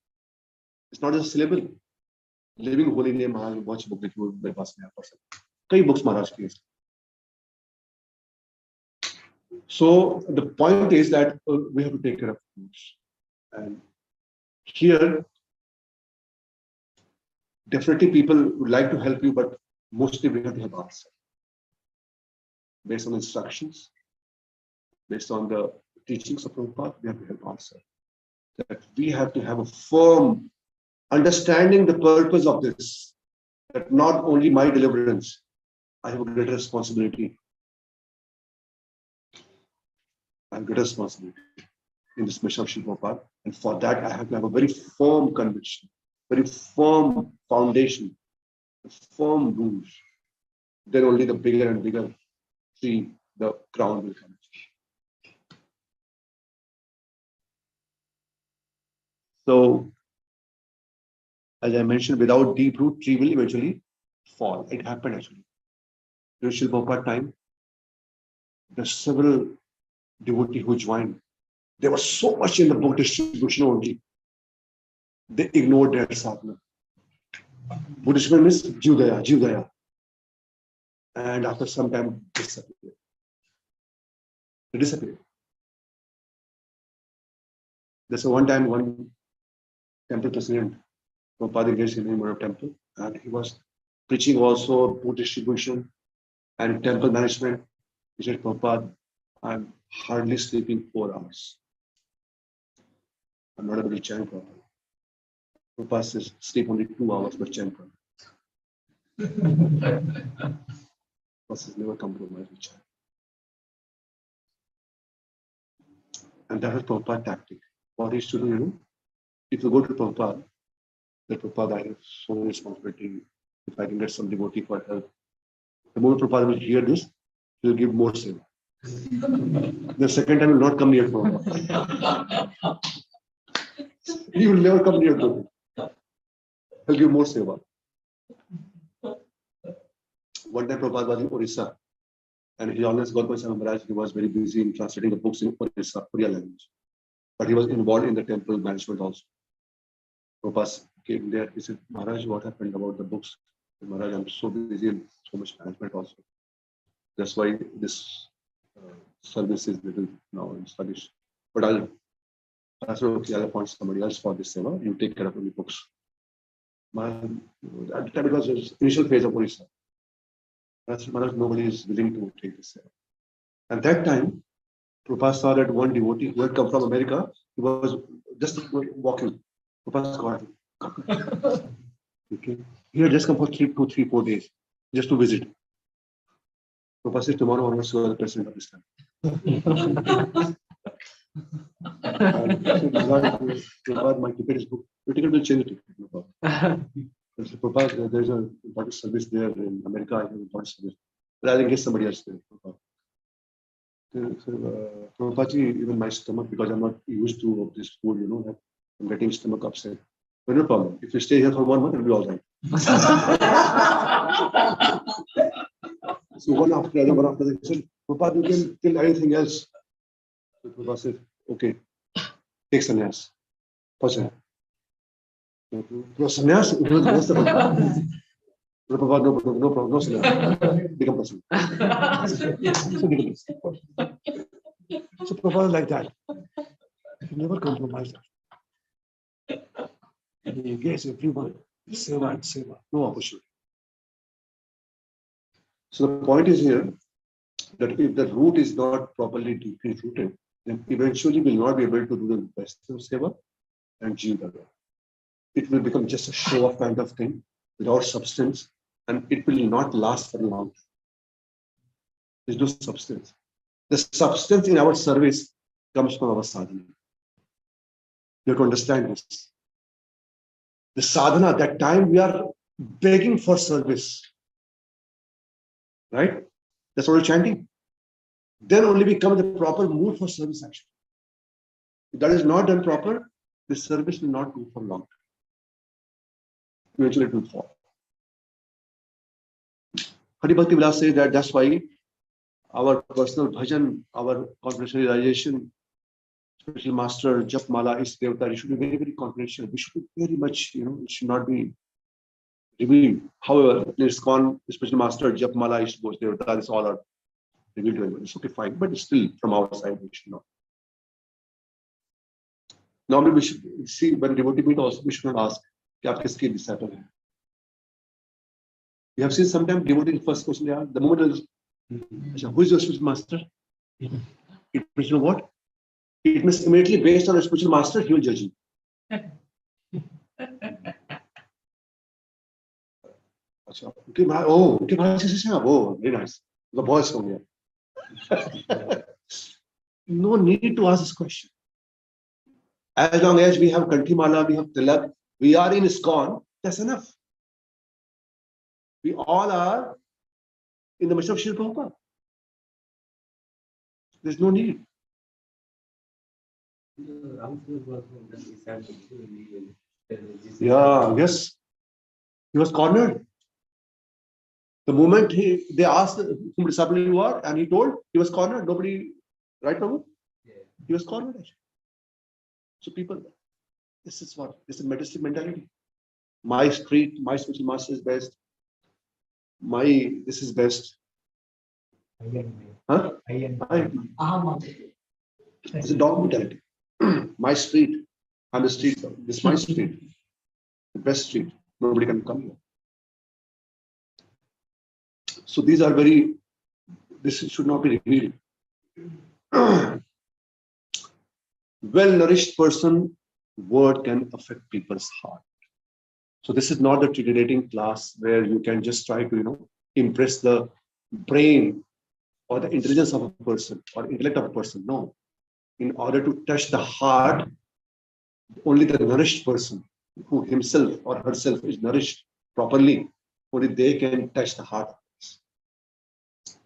Speaker 1: It's not just a syllable. Living holy name, महाराज बहुत सी book लिखी हुई मेरे पास में person. कई books महाराज की। So the point is that we have to take care of things. And here, definitely people would like to help you, but mostly we have to help ourselves. Based on instructions, based on the teachings of Prabhupada, we have to help ourselves. That we have to have a firm understanding the purpose of this. That not only my deliverance, I have a greater responsibility. I have a greater responsibility in this mission of Sri Prabhupada. And for that, I have to have a very firm conviction, very firm foundation, firm rules. Then only the bigger and bigger tree, the crown will come. So, as I mentioned, without deep root, tree will eventually fall. It happened actually. During Srila Prabhupada time, there are several devotees who joined. There was so much in the book distribution only. They ignored their sadhana. Buddhist means Jivdaya, Jivdaya. And after some time, disappeared. They disappeared. There's one time, one temple president, Prabhupada engaged in a temple, and he was preaching also book distribution and temple management. He said, Prabhupada, I'm hardly sleeping 4 hours. I'm not able to chant properly. Prabhupada says, sleep only 2 hours, but chant properly. Prabhupada never compromise with chant. And that was Prabhupada's tactic. What he used to do, if you go to Prabhupada, then Prabhupada, I have so much responsibility. If I can get some devotee for help, the moment Prabhupada will hear this, he will give more seva. The second time he will not come near Prabhupada. He will never come near Prabhupada. He'll give more seva. One time Prabhupada was in Orissa, and he always got by Maharaj. He was very busy in translating the books in Orissa, Oriya language. But he was involved in the temple management also. Prabhupada came there. He said, Maharaj, what happened about the books? Said, Maharaj, I'm so busy in so much management also. That's why this service is little now in sluggish. But I said, okay, I'll appoint somebody else for this seva. You take care of the books. At the time, it was the initial phase of Orissa. I said, Maharaj, nobody is willing to take this seva. At that time, Prabhupada saw that one devotee who had come from America, he was just walking. Prabhupada got him. Okay. He had just come for 4 days, just to visit. Prabhupada said, tomorrow onwards you are the president of this country. Prabhupada, my ticket is booked. Your ticket will change the ticket. Prabhupada, there's an important service there in America. I have an important service. But I think get somebody else there. Prabhupada, even my stomach, because I'm not used to this food, that I'm getting stomach upset. But no problem. If you stay here for 1 month, it'll be all right. So one after the other, he said, Prabhupada, you can kill anything else. So Prabhupada said, okay, take sannyas. For sannyas. Sannyas? What's the problem? Prabhupada, no problem, no sannyas. Become person. So Prabhupada like that. He never compromised. He engaged everyone. Seva and seva. No opportunity. So the point is here that if the root is not properly deeply rooted, then eventually we will not be able to do the best of seva and jiva. It will become just a show off kind of thing without substance, and it will not last for long. There's no substance. The substance in our service comes from our sadhana. You have to understand this. The sadhana, that time we are begging for service. Right? That's what we're chanting. Then only we come in the proper mood for service action. If that is not done proper, the service will not go for long. Eventually it will fall. Hari Bhakti Vilas says that that's why our personal bhajan, our confidential realization, special master, Jap Mala, is Devata, it should be very, very confidential. We should be very much, it should not be revealed. However, there's special master, Jap Mala, is Devata, this all are revealed to everyone. It's okay, fine, but still from our side, we should not. Normally, we should see, when devotee meet also, we should not ask, कि आप किसके disciple हैं? We have seen sometimes devotee first question they ask, the moment is, who is your spiritual master? It means what? It means immediately based on a spiritual master, he will judge you. Okay, very nice. The boys from here. No need to ask this question. As long as we have Kantimala, we have Tilak, we are in ISKCON, that's enough. We all are in the mission of Srila Prabhupada. There's no need. Yeah, yes. He was cornered. The moment they asked whom disciple you are, and he told, he was cornered. Nobody, right, Prabhu? Yeah. He was cornered. So people, this is a medicine mentality. My street, my spiritual master is best. This is best. Huh? It's a dog mentality. My street, I'm the street. This is my street. The best street. Nobody can come here. So these are this should not be revealed. Well-nourished person, word can affect people's heart. So this is not the titillating class where you can just try to, impress the brain or the intelligence of a person or intellect of a person. No. In order to touch the heart, only the nourished person who himself or herself is nourished properly, only they can touch the heart.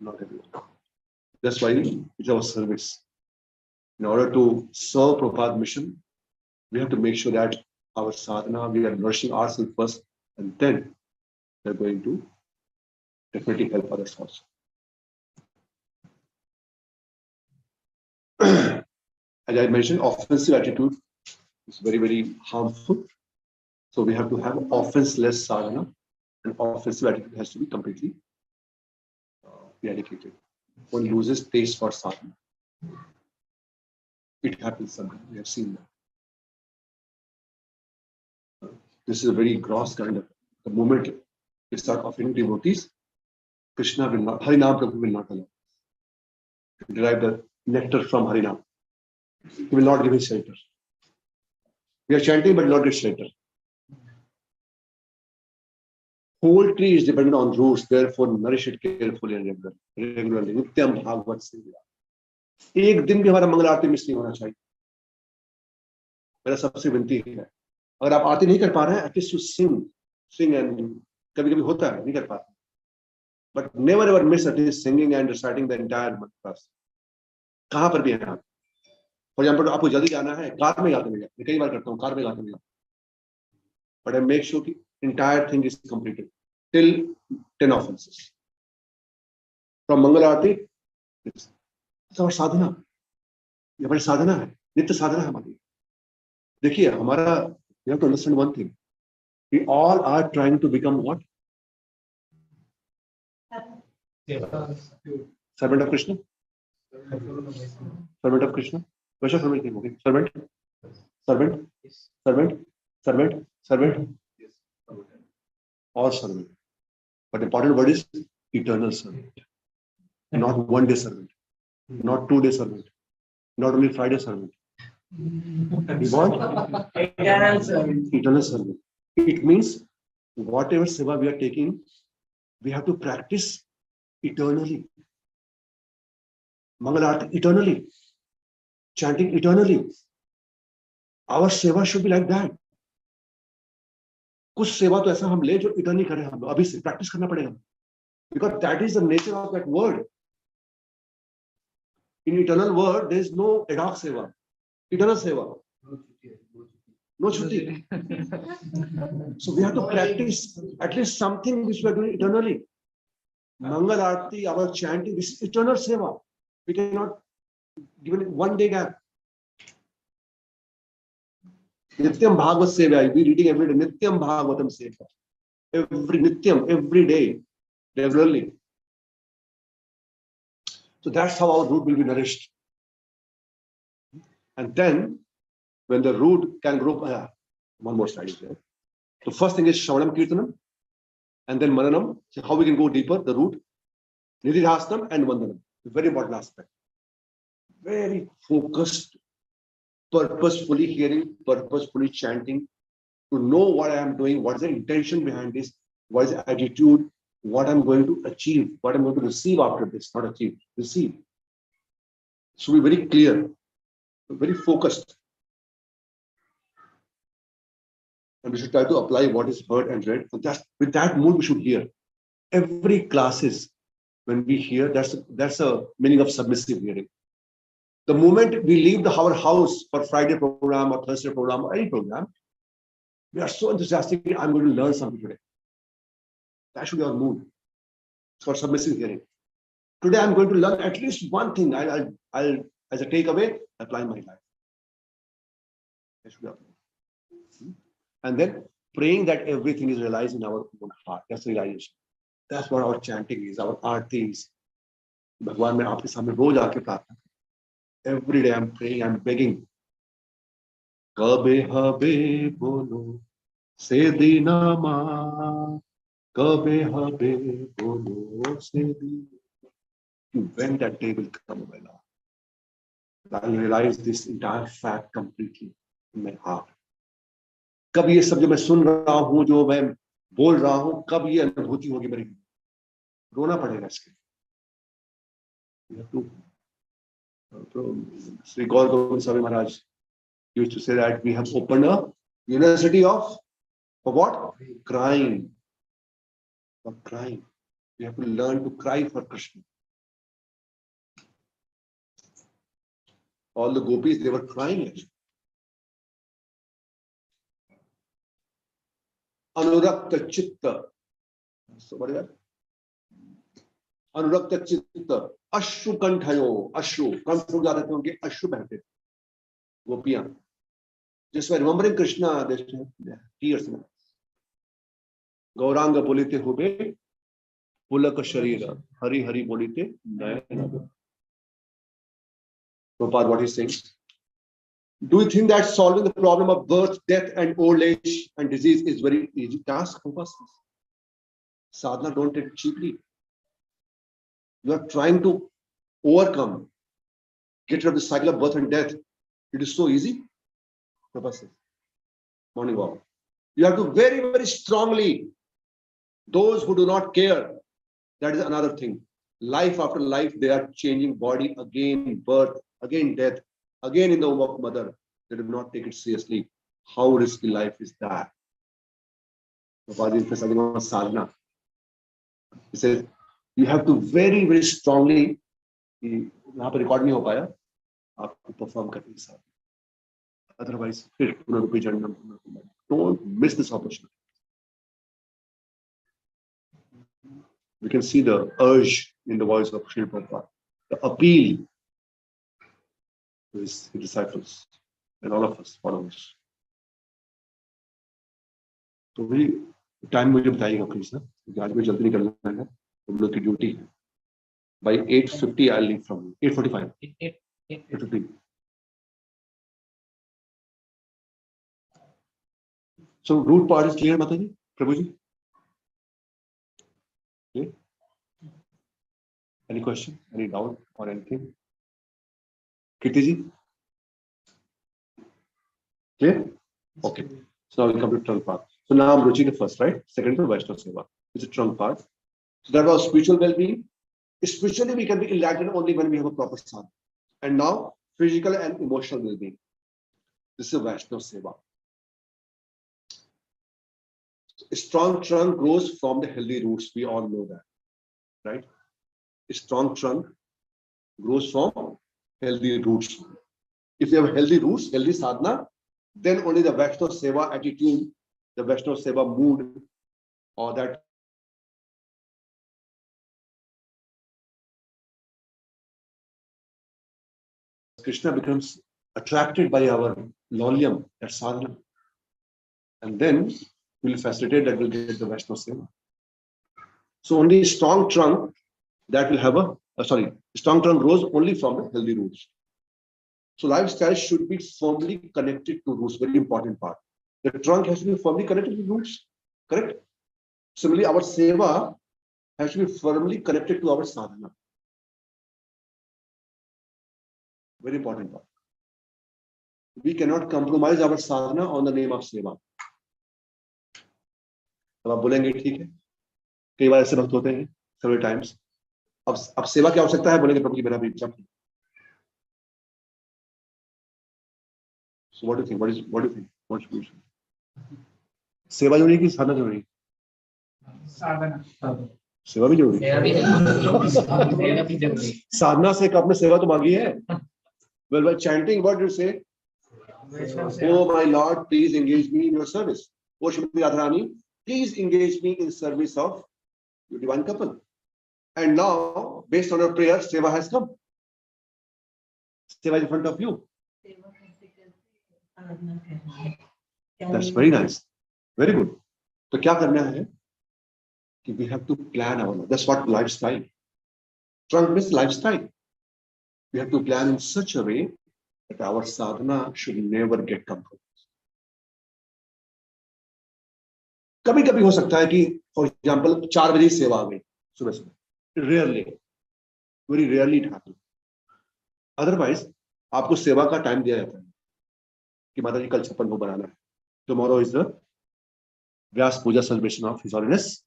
Speaker 1: Not everyone. That's why it's our service. In order to serve Prabhupada's mission, we have to make sure that our sadhana, we are nourishing ourselves first, and then we're going to definitely help others also. As I mentioned, offensive attitude is very, very harmful. So we have to have offenseless sadhana, and offensive attitude has to be completely eradicated. One loses taste for sadhana. It happens sometimes. We have seen that. This is a very gross kind of. The moment we start offering devotees, Krishna will not, Harinam Prabhu will not allow. To derive the nectar from Harinam. He will not give his shelter. We are chanting, but not give shelter. Whole tree is dependent on roots, therefore nourish it carefully and regularly. Nityam Bhagavad Sevya. एक दिन भी हमारा मंगल आरती miss नहीं होना चाहिए. मेरा सबसे विनती है. अगर आप आरती नहीं कर पा रहे हैं, एटलीस्ट यू सिंग एंड कभी-कभी होता है नहीं कर पाते. But never ever miss at least singing and reciting the entire mantra. कहाँ पर भी है आप? For example, आपको जल्दी जाना है, कार में गाते हैं. मैं कई बार करता हूँ, कार में गाते हैं. But I make sure the entire thing is completed till 10 offenses. From Mangal Aarti, it's our sadhana. ये हमारी साधना है, नित्य साधना है हमारी. देखिए, हमारा, you have to understand one thing. We all are trying to become what? Servant of Krishna. Servant of Krishna. Vaishnava servant name, okay? Servant, servant, servant, servant, servant, or servant. But the important word is eternal servant. Not one day servant, not 2 day servant, not only Friday servant. We want
Speaker 4: Eternal servant.
Speaker 1: eternal servant. It means whatever seva we are taking, we have to practice eternally. Mangalarti eternally. Chanting eternally. Our seva should be like that. कुछ सेवा तो ऐसा हम ले जो eternally करें हम अभी से प्रैक्टिस करना पड़ेगा because that is the nature of that word. In eternal word there is no ad hoc seva, eternal seva, no chutti. So we have to practice at least something which we are doing eternally. Mangal Aarti, our chanting, this is eternal seva. We cannot give it one day gap. Nityam Bhagavad Seva, we reading every day. Nityam Bhagavatam Seva. Every Nityam, every day, regularly. So that's how our root will be nourished. And then, when the root can grow, one more slide is there. The first thing is Shravanam Kirtanam, and then Mananam. So how we can go deeper, the root, Nididhastam and Vandanam. Very important aspect. Very focused, purposefully hearing, purposefully chanting, to know what I am doing, what is the intention behind this, what is the attitude, what I'm going to achieve, what I'm going to receive after this, not achieve, receive. So be very clear, very focused. And we should try to apply what is heard and read. And just with that mood, we should hear. Every classes, when we hear, that's a meaning of submissive hearing. The moment we leave our house for Friday program or Thursday program or any program, we are so enthusiastic, I'm going to learn something today. That should be our mood. It's called submissive hearing. Today I'm going to learn at least one thing. I'll as a takeaway, apply in my life. That should be our mood. And then praying that everything is realized in our own heart. That's realization. That's what our chanting is, our aarti is. Bhagwan, मैं आपके सामने रोज आके प्रार्थना. Every day I'm praying, I'm begging. Kabe habe bolo se dinama. Kabe habe bolo se dinama. When that day will come, my Lord, I will realize this entire fact completely in my heart. कब ये सब जो मैं सुन रहा हूँ, जो मैं बोल रहा हूँ, कब ये अनुभूति होगी मेरी? रोना पड़ेगा इसके. Sri Gaur Govind Swami Maharaj used to say that we have opened a university of, for what? Crying. For crying. We have to learn to cry for Krishna. All the gopis, they were crying actually. Anurakta Chitta. So what is that? Anurakta Chitta. Ashru Kanthayo. Ashru. Kant ho jate the unke ashru behte. Gopiyan. Just by remembering Krishna, they have tears. Gauranga bolite hobe. Pulaka Sharira. Hari Hari bolite. Nayana. Prabhupada, what he's saying. Do you think that solving the problem of birth, death, and old age and disease is very easy task for us? Sadhana, don't take it cheaply. You are trying to overcome, get rid of the cycle of birth and death. It is so easy. Prabhupada, morning walk. You have to very, very strongly. Those who do not care, that is another thing. Life after life, they are changing body again, birth, again death. Again in the womb of mother, they do not take it seriously. How risky life is that? Prabhupada is talking about sadhana. He says, you have to very, very strongly, यहाँ पर record नहीं हो पाया, आपको perform करनी है. Otherwise, don't miss this opportunity. We can see the urge in the voice of Sri Prabhupada, the appeal to his disciples and all of us followers. तो वही टाइम मुझे बताइएगा प्लीज ना, क्योंकि आज मुझे जल्दी निकलना है, हम लोग की ड्यूटी है. By 8:50 I'll leave from 8:45. 8:50. So root part is clear, Mataji, Prabhuji? Clear? Any question, any doubt or anything? Kirtiji? Clear? Okay. So now we come to trunk part. So now I'm Ruchi the first, right? Second is Vaishnava Seva. It's a trunk part. So that was spiritual well-being. Spiritually, we can be enlightened only when we have a proper sadhana. And now, physical and emotional well-being. This is Vaishnava Seva. A strong trunk grows from the healthy roots. We all know that, right? A strong trunk grows from healthy roots. If you have healthy roots, healthy sadhana, then only the Vaishnava Seva attitude, the Vaishnava Seva mood, or that Krishna becomes attracted by our lolium, that sadhana. And then we'll facilitate that we'll get the Vaishnava Seva. So only a strong trunk that will have strong trunk grows only from the healthy roots. So lifestyle should be firmly connected to roots, very important part. The trunk has to be firmly connected to roots, correct? Similarly, our seva has to be firmly connected to our sadhana. Very important part. We cannot compromise our sadhana on the name of seva. अब आप बोलेंगे ठीक है, कई बार ऐसे वक्त होते हैं, several times. अब सेवा की आवश्यकता है, बोलेंगे प्रभु जी मेरा भी इच्छा. So what do you think? What do you think? What should we do? सेवा जरूरी की साधना जरूरी?
Speaker 2: साधना.
Speaker 1: सेवा भी जरूरी. साधना से आपने सेवा तो मांगी है. Well, by chanting, what do you say? Oh my Lord, please engage me in your service. Oh Shrimati Radharani, please engage me in service of your divine couple. And now, based on your prayer, seva has come. Seva is in front of you. That's very nice. Very good. So क्या करना है? कि we have to plan our life. That's what lifestyle. Trunk means lifestyle. We have to plan in such a way that our sadhana should never get compromised. कभी कभी हो सकता है कि फॉर एग्जाम्पल 4 बजे सेवा आ गई सुबह सुबह. Rarely, very rarely it happens. Otherwise, आपको सेवा का टाइम दिया जाता है कि माता जी कल 56 भोग बनाना है. Tomorrow is the Vyas Puja celebration of His Holiness.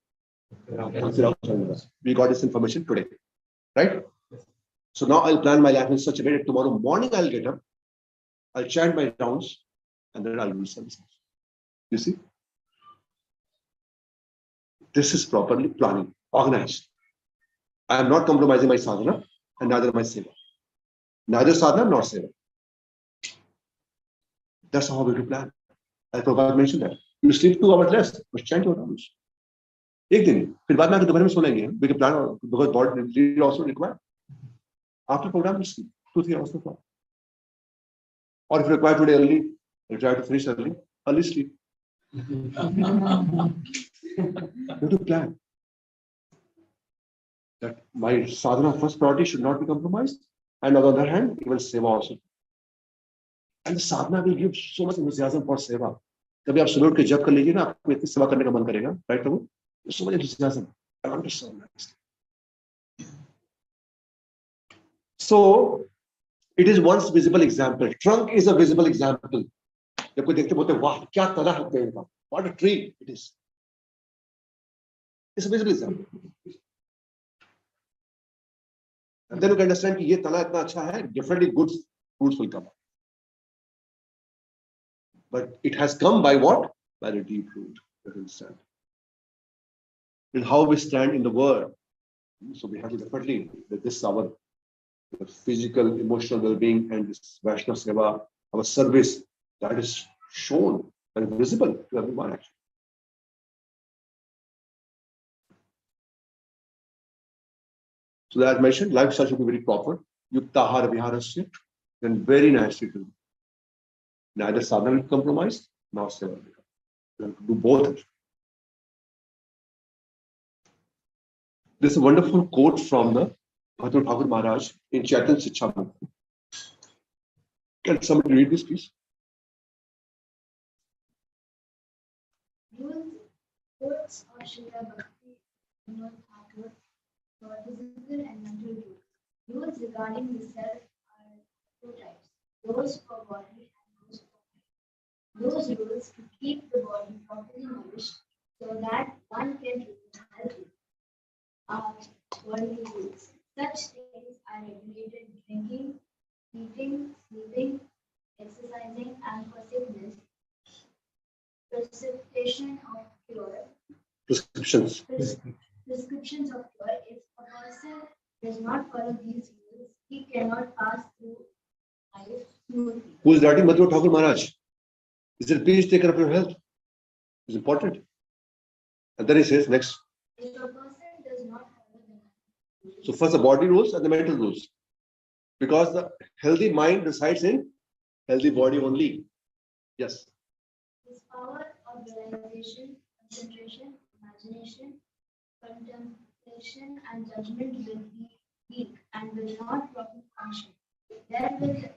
Speaker 1: We got this information today, right? So now I'll plan my life in such a way that tomorrow morning I'll get up, I'll chant my rounds, and then I'll do service. You see? This is properly planning, organized. I am not compromising my sadhana and neither my seva. Neither sadhana nor seva. That's how we do plan. As Prabhupada mentioned that. You sleep 2 hours less, but chant your rounds. एक दिन फिर बाद में आके दोपहर में सो लेंगे. We can plan because body also required. After program, we sleep 2-3 hours before. Or if you require today early, you try to finish early sleep. You have to plan that my sadhana first priority should not be compromised, and on the other hand, even seva also. And the sadhana will give so much enthusiasm for seva. कभी आप सुनोट के जप कर लीजिए ना, आपको इतनी सेवा करने का मन करेगा, right Prabhu? So much enthusiasm. I want to serve next. So it is one visible example. Trunk is a visible example. जब कोई देखते बोलते वाह क्या तना है पेड़ का. What a tree it is. It's a visible example. And then you can understand कि ये तना इतना अच्छा है, definitely good fruits will come. But it has come by what? By the deep root. You understand? And how we stand in the world. So we have to definitely that this our physical, emotional well-being and this Vaishnava Seva, our service, that is shown and visible to everyone actually. So as mentioned, lifestyle should be very proper. Yuktahara viharasya, then very nicely to neither sadhana will compromise, nor seva. You have to do both. This is a wonderful quote from the Bhadur Thakur Maharaj in Chaitanya Shiksha book. Can somebody read this, please?
Speaker 3: Quotes of Srila Bhakti Vinod Thakur for physical and mental rules. Rules regarding the self are two types, those for body and those for mind. Those rules to keep the body properly nourished so that one can remain healthy are bodily rules. Such things are regulated drinking, eating, sleeping, exercising, and for sickness, precipitation of cure,
Speaker 1: Prescriptions.
Speaker 3: prescriptions of cure. If a person does not follow these rules, he cannot pass through life smoothly.
Speaker 1: Who is writing Madhur Thakur Maharaj? He said, please take care of your health. It's important. And then he says, next.
Speaker 3: If a person does not follow the rules,
Speaker 1: So first the body rules and the mental rules. Because the healthy mind resides in healthy body only. Yes.
Speaker 3: his power of realization, concentration, imagination, contemplation, and judgment will be weak and will not properly function. There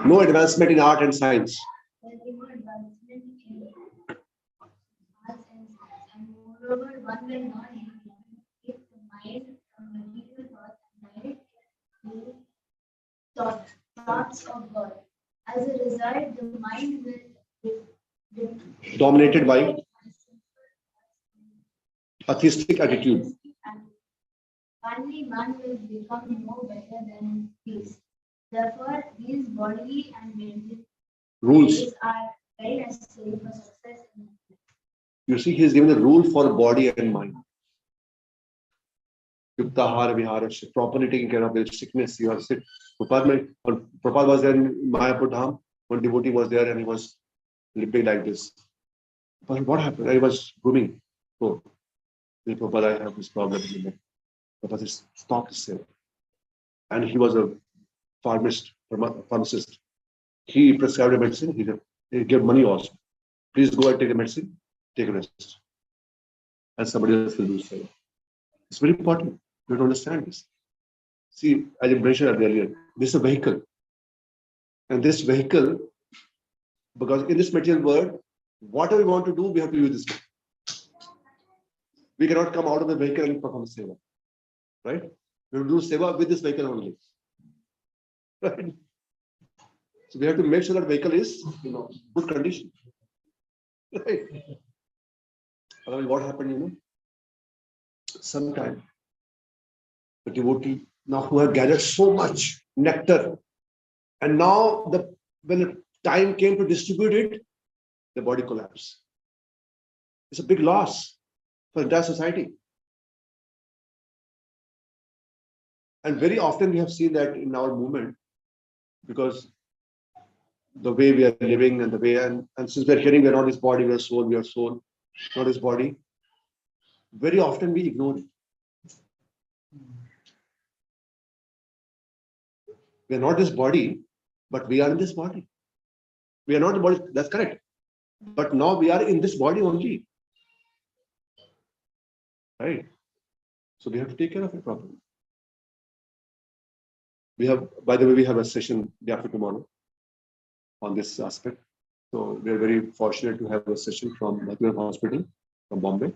Speaker 1: No advancement in art and science.
Speaker 3: will be no advancement in arts and science, and moreover, one will not be able to keep the mind from material thoughts and guide it to thoughts of God. As a result, the mind will be
Speaker 1: Dominated by atheistic attitude.
Speaker 3: Finally, man will become no better than peace. Therefore, these bodily and mental
Speaker 1: Rules.
Speaker 3: are very necessary for success in life.
Speaker 1: You see, he is given a rule for body and mind. Yuktahara Viharasya, properly taking care of their sickness. You are sick. Prabhupada was there in Mayapur Dham. One devotee was there and he was limping like this. But what happened? I was grooming. Oh, Prabhupada, I have this problem in the neck. Prabhupada said, stop this thing. And he was a pharmacist. He prescribed a medicine. He gave money also. Please go and take the medicine. Take a rest. And somebody else will do so. It's very important. You don't understand this. See, as I mentioned earlier, this is a vehicle. And this vehicle, because in this material world, whatever we want to do, we have to use this. We cannot come out of the vehicle and perform seva. Right? We have to do seva with this vehicle only. Right? So we have to make sure that vehicle is, good condition. Right? Otherwise, what happened, sometime the devotee now who have gathered so much nectar, and now when the time came to distribute it, the body collapsed. It's a big loss for the entire society. And very often we have seen that in our movement, because the way we are living and the way, and since we are hearing we are not this body, we are soul, not this body, very often we ignore it. We are not this body, but we are in this body. We are not the body, that's correct. But now we are in this body only. Right? So we have to take care of it properly. We have, by the way, we have a session day after tomorrow on this aspect. So we are very fortunate to have a session from Bhaktivinoda Hospital from Bombay.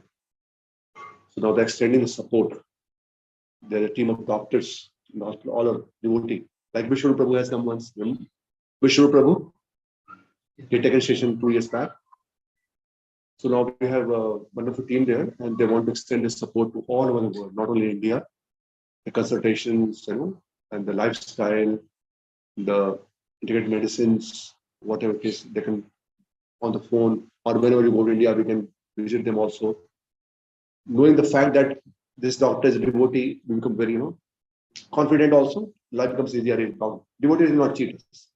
Speaker 1: So now they're extending the support. There are a team of doctors in the hospital, all are devotee. Like Vishnu Prabhu has come once. Vishnu Prabhu, he had taken session 2 years back. So now we have a wonderful team there, and they want to extend this support to all over the world, not only India. The consultations, and the lifestyle, the integrated medicines, whatever it is, they can on the phone, or whenever you go to India, we can visit them also. Knowing the fact that this doctor is a devotee, we become very, confident also. Life becomes easier. Devotees will not cheat us.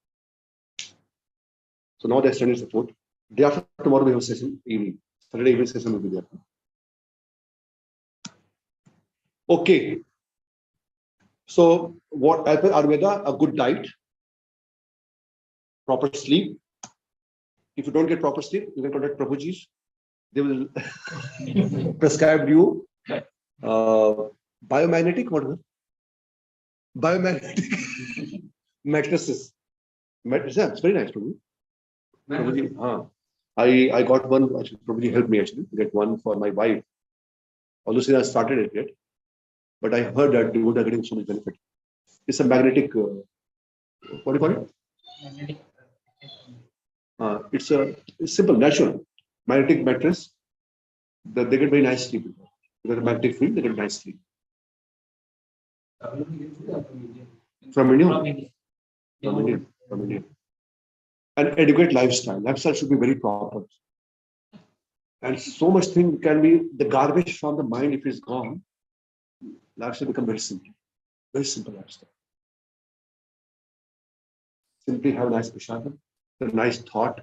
Speaker 1: So now they're extending support. Day after tomorrow we have a session evening. Saturday evening session will be there. Okay. So what as per Ayurveda, a good diet, proper sleep. If you don't get proper sleep, you can contact Prabhuji. They will prescribe you biomagnetic, what is it? Biomagnetic mattresses. It's very nice, Prabhuji. I got one, actually, Prabhuji helped me actually to get one for my wife. Although she has started it yet, but I heard that devotees are getting so much benefit. It's a magnetic, what do you call it?
Speaker 2: Magnetic.
Speaker 1: It's simple, natural magnetic mattress. They get very nice sleep with it. Because of magnetic field, they get nice sleep. From India?
Speaker 2: From India.
Speaker 1: From India. From India. And adequate lifestyle. Lifestyle should be very proper. And so much thing can be the garbage from the mind if it's gone. Lifestyle become very simple. Very simple lifestyle. Simply have a nice prashadam, a nice thought.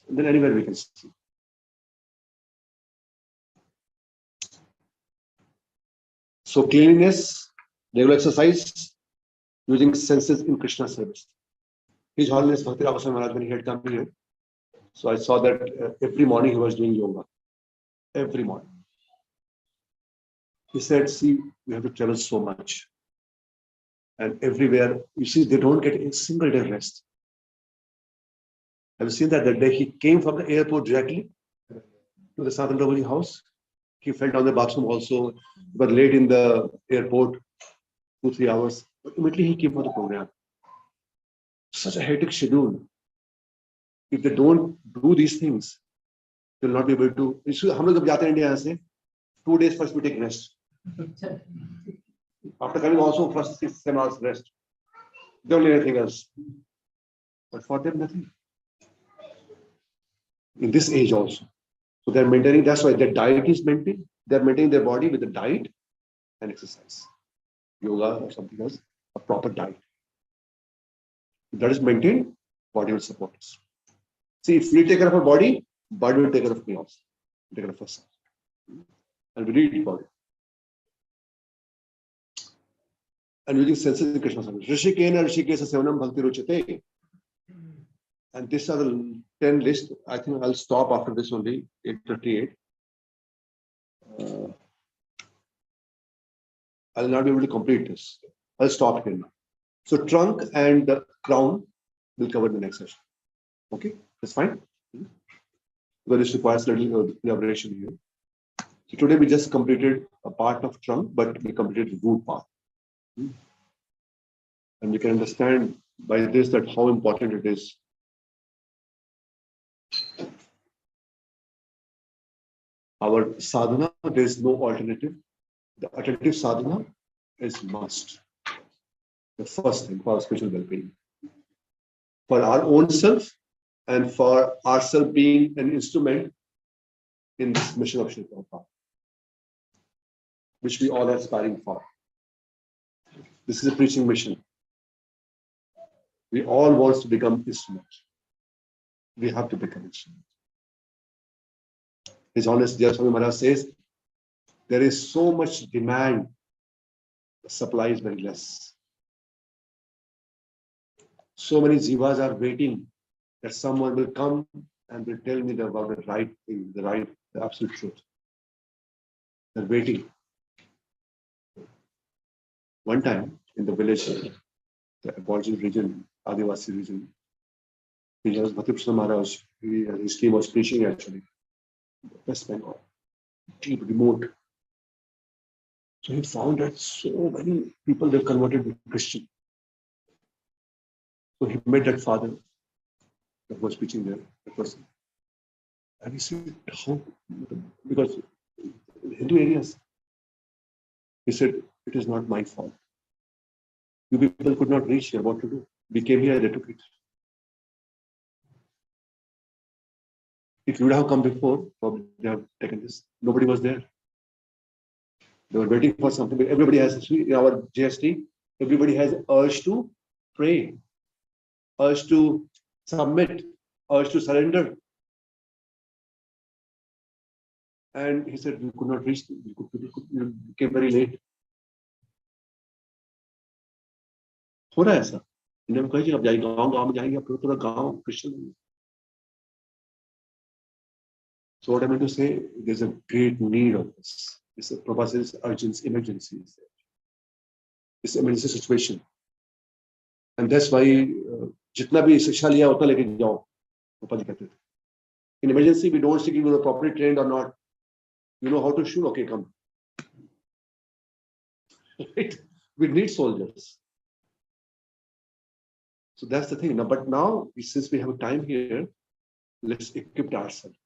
Speaker 1: And then anywhere we can see. So cleanliness, regular exercise, using senses in Krishna service. His Holiness Bhakti Ravaswami Maharaj, when he had come here, so I saw that every morning he was doing yoga. Every morning. He said, see, we have to travel so much. And everywhere, you see, they don't get a single day rest. Have you seen that? That day he came from the airport directly to the Sadhan Prabhuji house. He fell down the bathroom also, but late in the airport, 2-3 hours. But immediately he came for the program. Such a hectic schedule. If they don't do these things, they'll not be able to. हम लोग जब जाते हैं India से, 2 days first we take rest. After coming also first 6-7 hours rest. They don't need anything else. But for them nothing. In this age also. So they're maintaining, that's why their diet is maintained. They're maintaining their body with the diet and exercise. Yoga or something else, a proper diet. If that is maintained, body will support us. See, if we take care of our body will take care of me also. Take care of us. And we need body. And using senses in Krishna service. Rishikena Rishikesa Sevanam Bhakti Ruchate. And these are the 10 list. I think I'll stop after this only, 8:38. I'll not be able to complete this. I'll stop here now. So trunk and the crown will cover the next session. Okay, that's fine. Because this requires a little elaboration here. So today we just completed a part of trunk, but we completed the root part. And we can understand by this that how important it is. Our sadhana, there is no alternative. The alternative sadhana is must. The first thing for our spiritual well-being. For our own self and for ourselves being an instrument in this mission of Srila Prabhupada, which we all are aspiring for. This is a preaching mission. We all want to become instruments. We have to become instruments. His Holiness Vaishnava Maharaj says, there is so much demand, the supply is very less. So many jivas are waiting that someone will come and will tell me about the right thing, the absolute truth. They're waiting. One time in the village, the Aboriginal region, Adivasi region, Bhakti Maharaj, his team was preaching actually. West Bengal, deep, remote. So he found that so many people were converted to Christian. So he met that father that was preaching there, that person. And he said, how? Because in Hindu areas, he said, it is not my fault. You people could not reach here, what to do? We came here, they took it. If you would have come before, probably they have taken this. Nobody was there. They were waiting for something. Everybody has, in our GST, everybody has urge to pray, urge to submit, urge to surrender. And he said, we could not reach, we came very late. हो रहा है ऐसा India में कहीं जगह आप जाएंगे गांव में जाएंगे आप पूरा गांव Christian. So what I meant to say, there's a great need of this. This Prabhupada's urgency, emergency is there. This emergency situation. And that's why जितना भी शिक्षा लिया उतना लेके जाओ. Prabhupada कहते थे. In emergency, we don't see if you are properly trained or not. You know how to shoot? Okay, come. Right? We need soldiers. So that's the thing. Now, but now, since we have time here, let's equip ourselves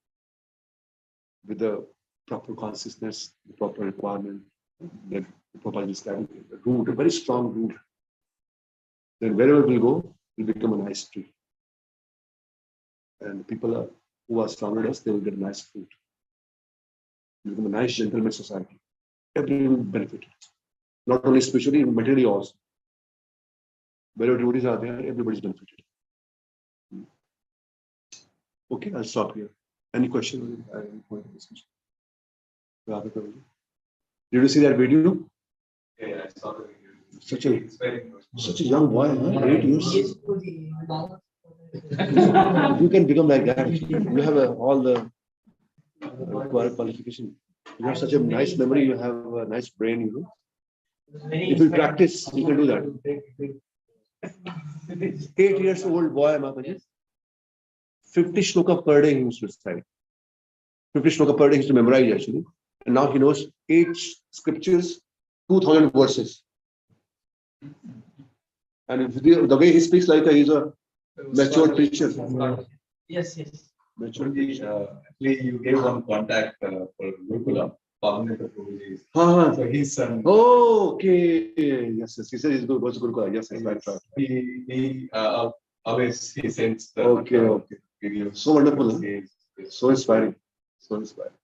Speaker 1: with the proper consciousness, the proper requirement, that Prabhupada described, a root, a very strong root. Then wherever we'll go, we'll become a nice tree. And people who are surrounded us, they will get a nice fruit. We'll become a nice gentleman society. Everyone will benefit. Not only spiritually, even materially also. Wherever devotees are there, everybody's benefited. Okay, I'll stop here. Any question? Any point of discussion? Did you see that video?
Speaker 5: Yeah, I saw the video.
Speaker 1: Such a young boy, huh? 8 years. You can become like that. You have all the required qualification. You have such a nice memory. You have a nice brain. You know. If you practice, you can do that. 8 years old boy, Mataji. 50 shloka per day he used to recite. 50 shloka per day he used to memorize actually. And now he knows 8 scriptures, 2000 verses. And the way he speaks like he's a matured preacher.
Speaker 2: Yes, yes.
Speaker 5: Actually, you gave one contact for Gurukula, Prabhuji. So his son.
Speaker 1: Oh, okay. Yes, yes. He said he's goes to Gurukula. Yes, yes, right.
Speaker 5: He always he sends the
Speaker 1: Okay.
Speaker 5: videos.
Speaker 1: So wonderful. Huh? So inspiring. So inspiring.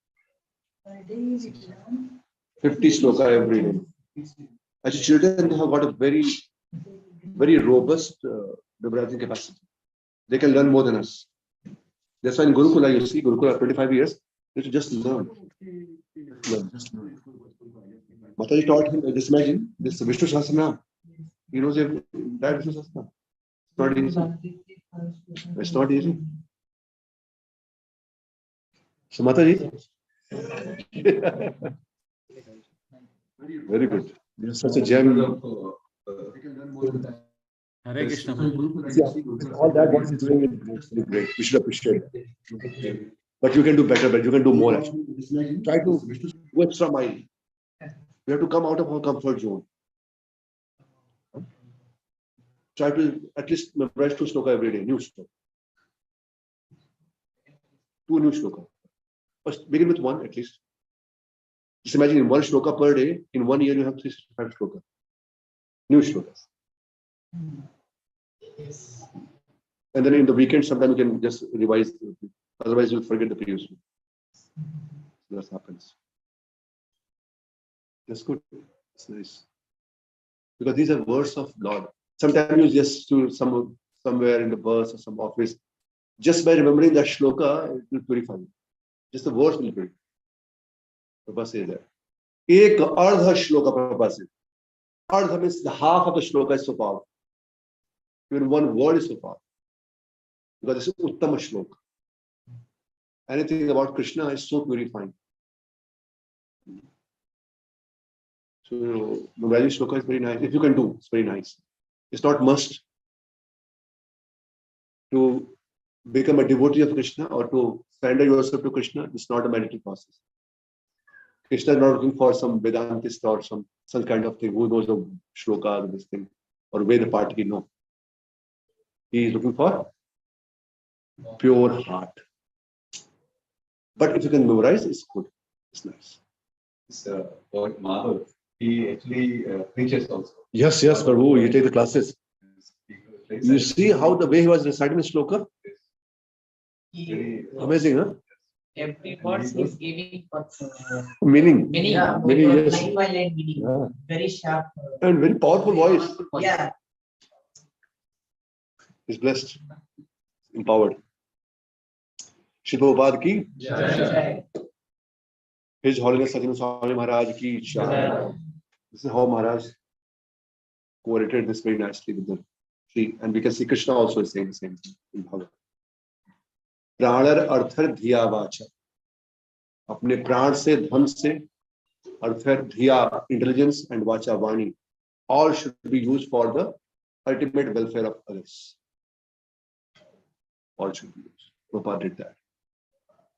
Speaker 1: 50 shloka every day. Actually, children have got a very, very robust memorizing capacity. They can learn more than us. That's why in Gurukula, you see, Gurukula 25 years, they should just learn. Just learn. Mataji taught him, just imagine, this Vishnu Sahasranam. He knows that Vishnu Sahasranam. It's not easy. It's not easy. So Mataji. Very good. You're such a gem.
Speaker 6: Hare Krishna.
Speaker 1: All that what he's doing is really great. We should appreciate it. But you can do better, but you can do more actually. Try to go extra mile. We have to come out of our comfort zone. Try to at least memorize 2 shloka every day, new shloka. 2 new shloka. First, begin with 1 at least. Just imagine 1 shloka per day. In 1 year, you have 365 shloka. New shlokas.
Speaker 2: Yes.
Speaker 1: And then in the weekend, sometimes you can just revise. Otherwise, you'll forget the previous one. So that happens. That's good. It's nice. Because these are words of Lord. Sometimes you just do somewhere in the verse or some office. Just by remembering that shloka, it will purify you. Just the words will purify. Prabhupada says that. Ek ardha shloka, Prabhupada says. Ardha means the half of the shloka is so powerful. Even 1 word is so powerful. Because this is uttama shloka. Anything about Krishna is so purifying. So memorizing shloka is very nice. If you can do, it's very nice. It's not must to become a devotee of Krishna or to surrender yourself to Krishna. It's not a meditative process. Krishna is not looking for some Vedantist or some kind of thing who knows the shloka or this thing or way the party know. He is looking for pure heart. But if you can memorize, it's good. It's nice.
Speaker 5: This poet Madhav, he actually preaches also.
Speaker 1: Yes, Prabhu, you take the classes. You see how the way he was reciting the shloka?
Speaker 2: He,
Speaker 1: Amazing, huh?
Speaker 2: every word is giving
Speaker 1: Meaning.
Speaker 2: meaning.
Speaker 1: Yeah, meaning, yes.
Speaker 2: Line by line meaning.
Speaker 1: Yeah.
Speaker 2: Very sharp.
Speaker 1: And very powerful voice.
Speaker 2: Yeah.
Speaker 1: He's blessed, empowered. Shri Prabhupada ki.
Speaker 2: Jai.
Speaker 1: His Holiness Sajjan Swami Maharaj ki. Jai. This is how Maharaj correlated this very nicely with the tree. And we can see Krishna also is saying the same thing in Bhagavad. Pranar arthar dhiya vacha. Apne pran se, dhan se, arthar dhiya, intelligence, and vacha, vani. All should be used for the ultimate welfare of others. All should be used. Prabhupada did that.